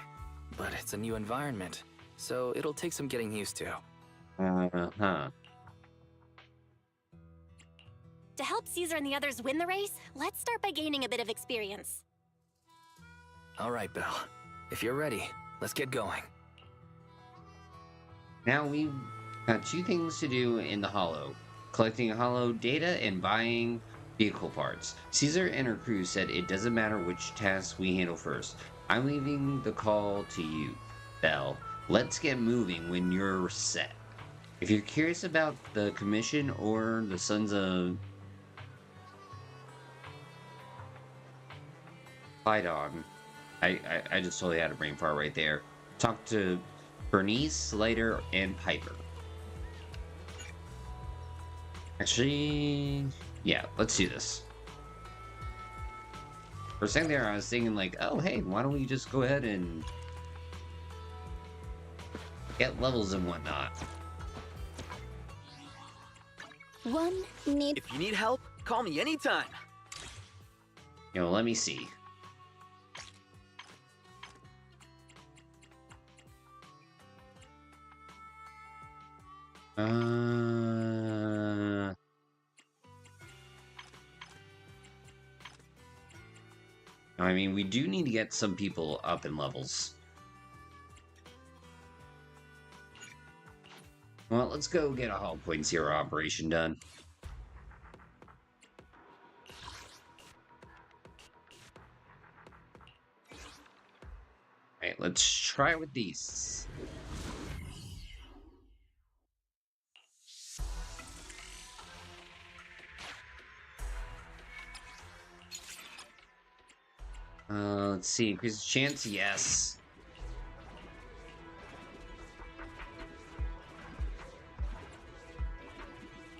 but it's a new environment, so it'll take some getting used to. Uh-huh. To help Caesar and the others win the race, let's start by gaining a bit of experience. All right, Belle. If you're ready, let's get going. Now we've got two things to do in the Hollow. Collecting Hollow data and buying vehicle parts. Caesar and her crew said it doesn't matter which task we handle first. I'm leaving the call to you, Belle. Let's get moving when you're set. If you're curious about the commission or the Sons of Caledon, I just totally had a brain fart right there. Talk to Bernice, Slater, and Piper. Actually, yeah, let's do this. For a second there, I was thinking like, oh hey, why don't we just go ahead and get levels and whatnot. If you need help, call me anytime. Let me see. I mean, we do need to get some people up in levels. Well, let's go get a Hull Point Zero operation done. Alright, let's try with these. Let's see, increase chance, yes.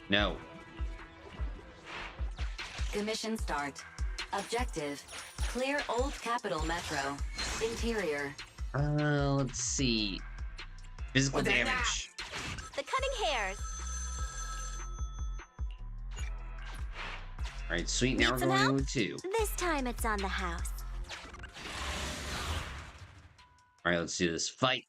No. Commission start. Objective: clear Old Capital Metro. Interior. Let's see. Physical damage. The cutting hairs. Alright, sweet, now we're going with 2. This time it's on the house. Alright, let's do this. Fight!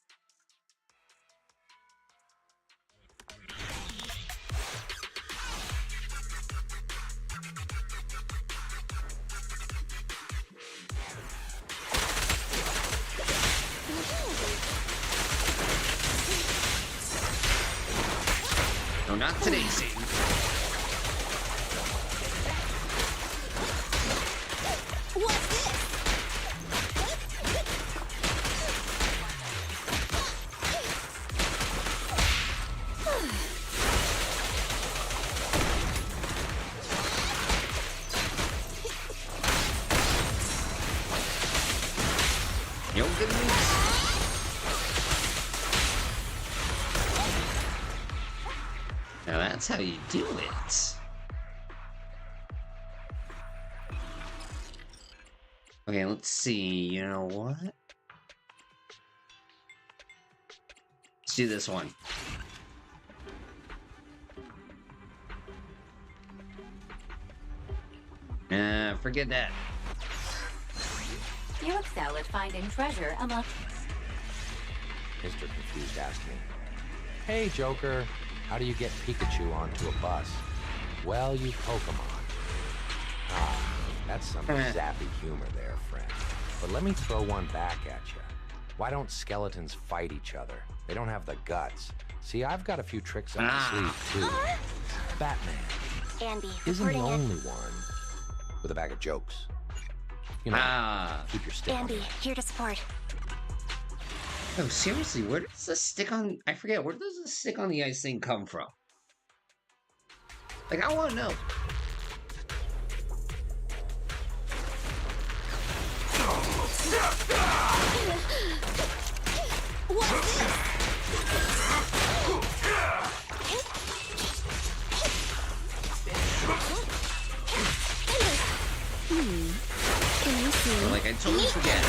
No, not today, Satan. What's this? Yo, good news. Now that's how you do it. Okay, let's see. You know what? Let's do this one. Forget that. You excel at finding treasure among... Mr. Confused asked me, "Hey, Joker, how do you get Pikachu onto a bus?" Well, you Pokemon. Ah, that's some zappy humor there, friend. But let me throw one back at you. Why don't skeletons fight each other? They don't have the guts. See, I've got a few tricks up my sleeve, too. Batman Andy, isn't the reporting only one with a bag of jokes. You know, keep your stick on Andy, here to support. Oh, seriously, where does the stick on... I forget, where does the stick on the ice thing come from? Like, I want to know. What's this? Can you see? Like, I totally forget.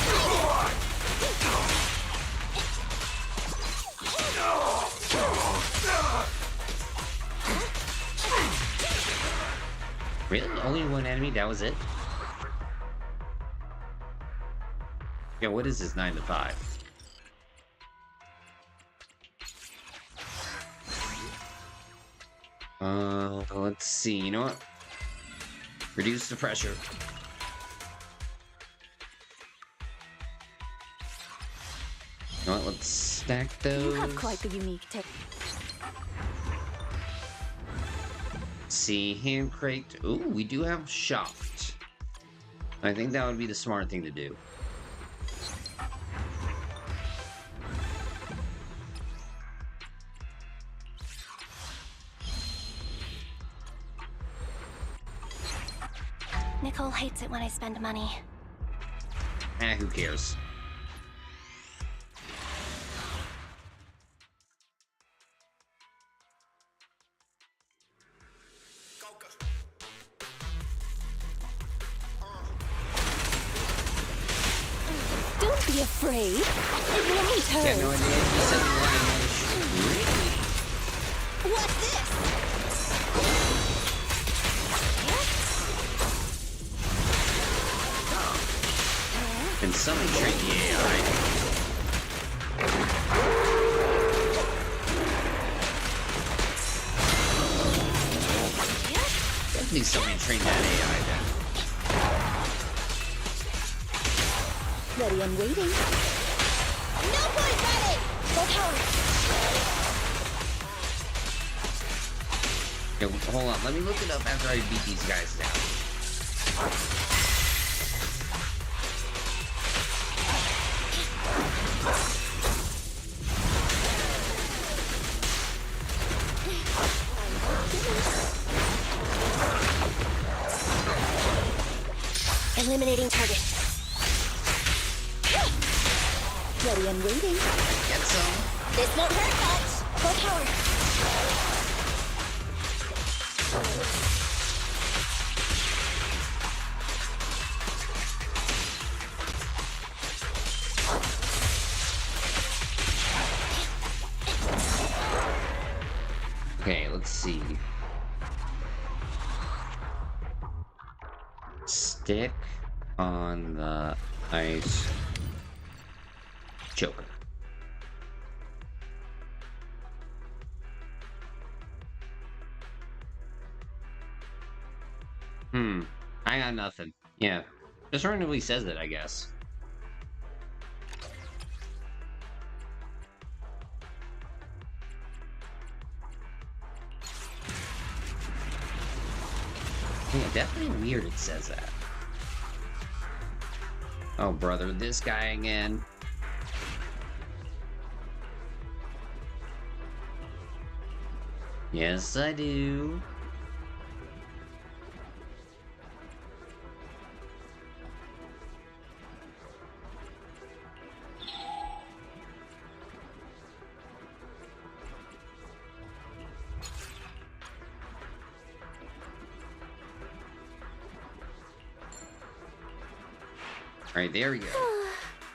Really? Only one enemy? That was it? Yeah, what is this 9 to 5? Let's see. You know what? Reduce the pressure. You know what? Let's stack those. You have quite the unique tip. See, hand crate. Ooh, we do have shocked. I think that would be the smart thing to do. Nicole hates it when I spend money. Who cares? Don't be afraid. It won't hurt. Yeah, no idea. He said the line. Really? What's this? Can somebody train the AI? Definitely somebody train that AI then. Ready and waiting. No point ready! Go power! Yo, hold on, let me look it up after I beat these guys down. Eliminating target. Ready and waiting. Get some. This won't hurt much. Full power. Okay, let's see. Stick on the ice. Joker. I got nothing. Yeah. Just randomly says it, I guess. Yeah, definitely weird it says that. Oh, brother, this guy again. Yes, I do. Alright, there we go.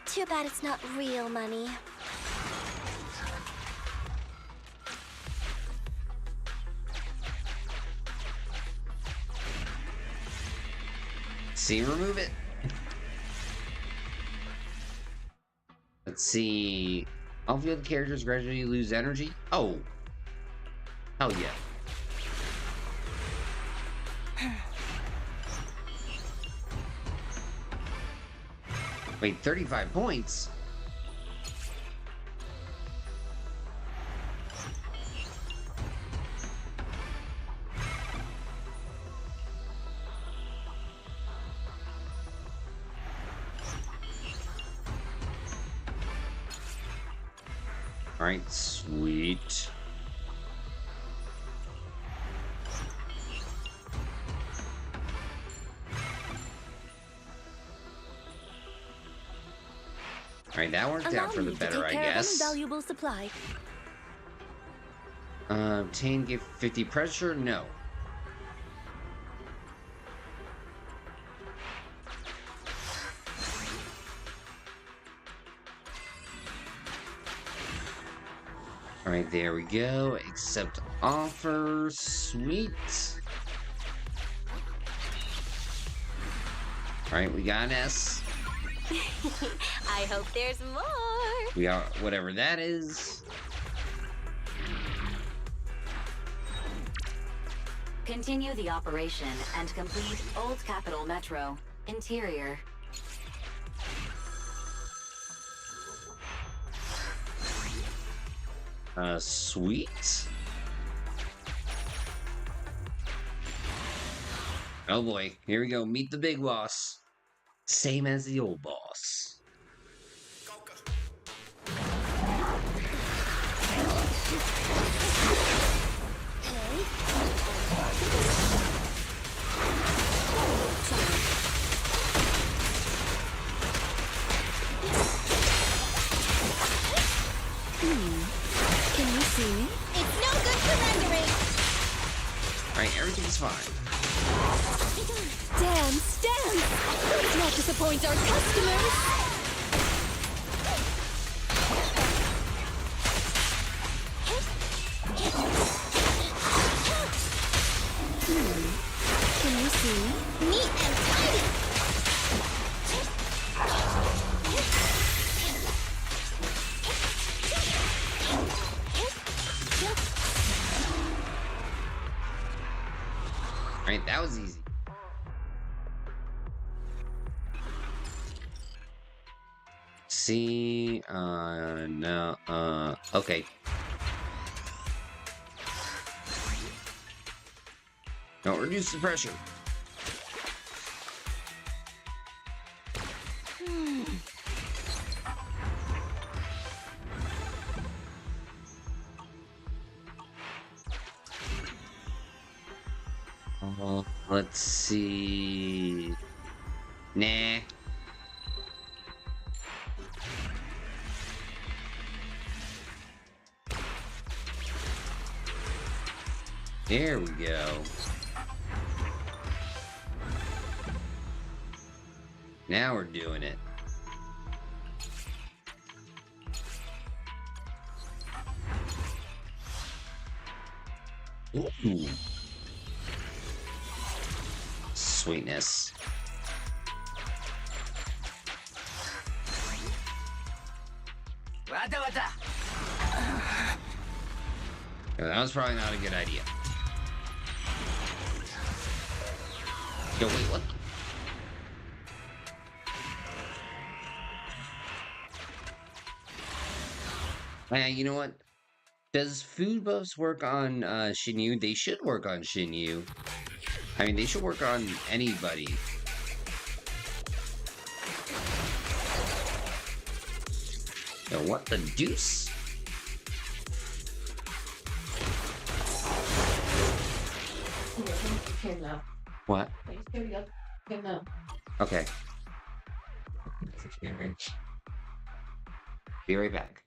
Too bad it's not real money. See, remove it. Let's see. All field characters gradually lose energy. Oh. Hell yeah. Wait, 35 points? Alright, sweet. Alright, that worked out for the better, I guess. Valuable supply. Obtain give 50 pressure? No. Alright, there we go. Accept offer. Sweet. Alright, we got an S. I hope there's more. We got whatever that is. Continue the operation and complete Old Capital Metro. Interior. Sweet. Oh boy, here we go. Meet the big boss. Same as the old boss. Can you see me? It's no good surrendering. Alright, everything's fine. Dance, dance! Let's not disappoint our customers! Can you see me? Neat and tidy! Alright, that was easy. See, no, okay. Don't reduce the pressure. Let's see. Nah. There we go. Now we're doing it. Ooh. Sweetness. That was probably not a good idea. Yo, wait, what? You know what? Does food buffs work on Shinyu? They should work on Shinyu. I mean, they should work on anybody. Yo, what the deuce? What? Okay. Be right back.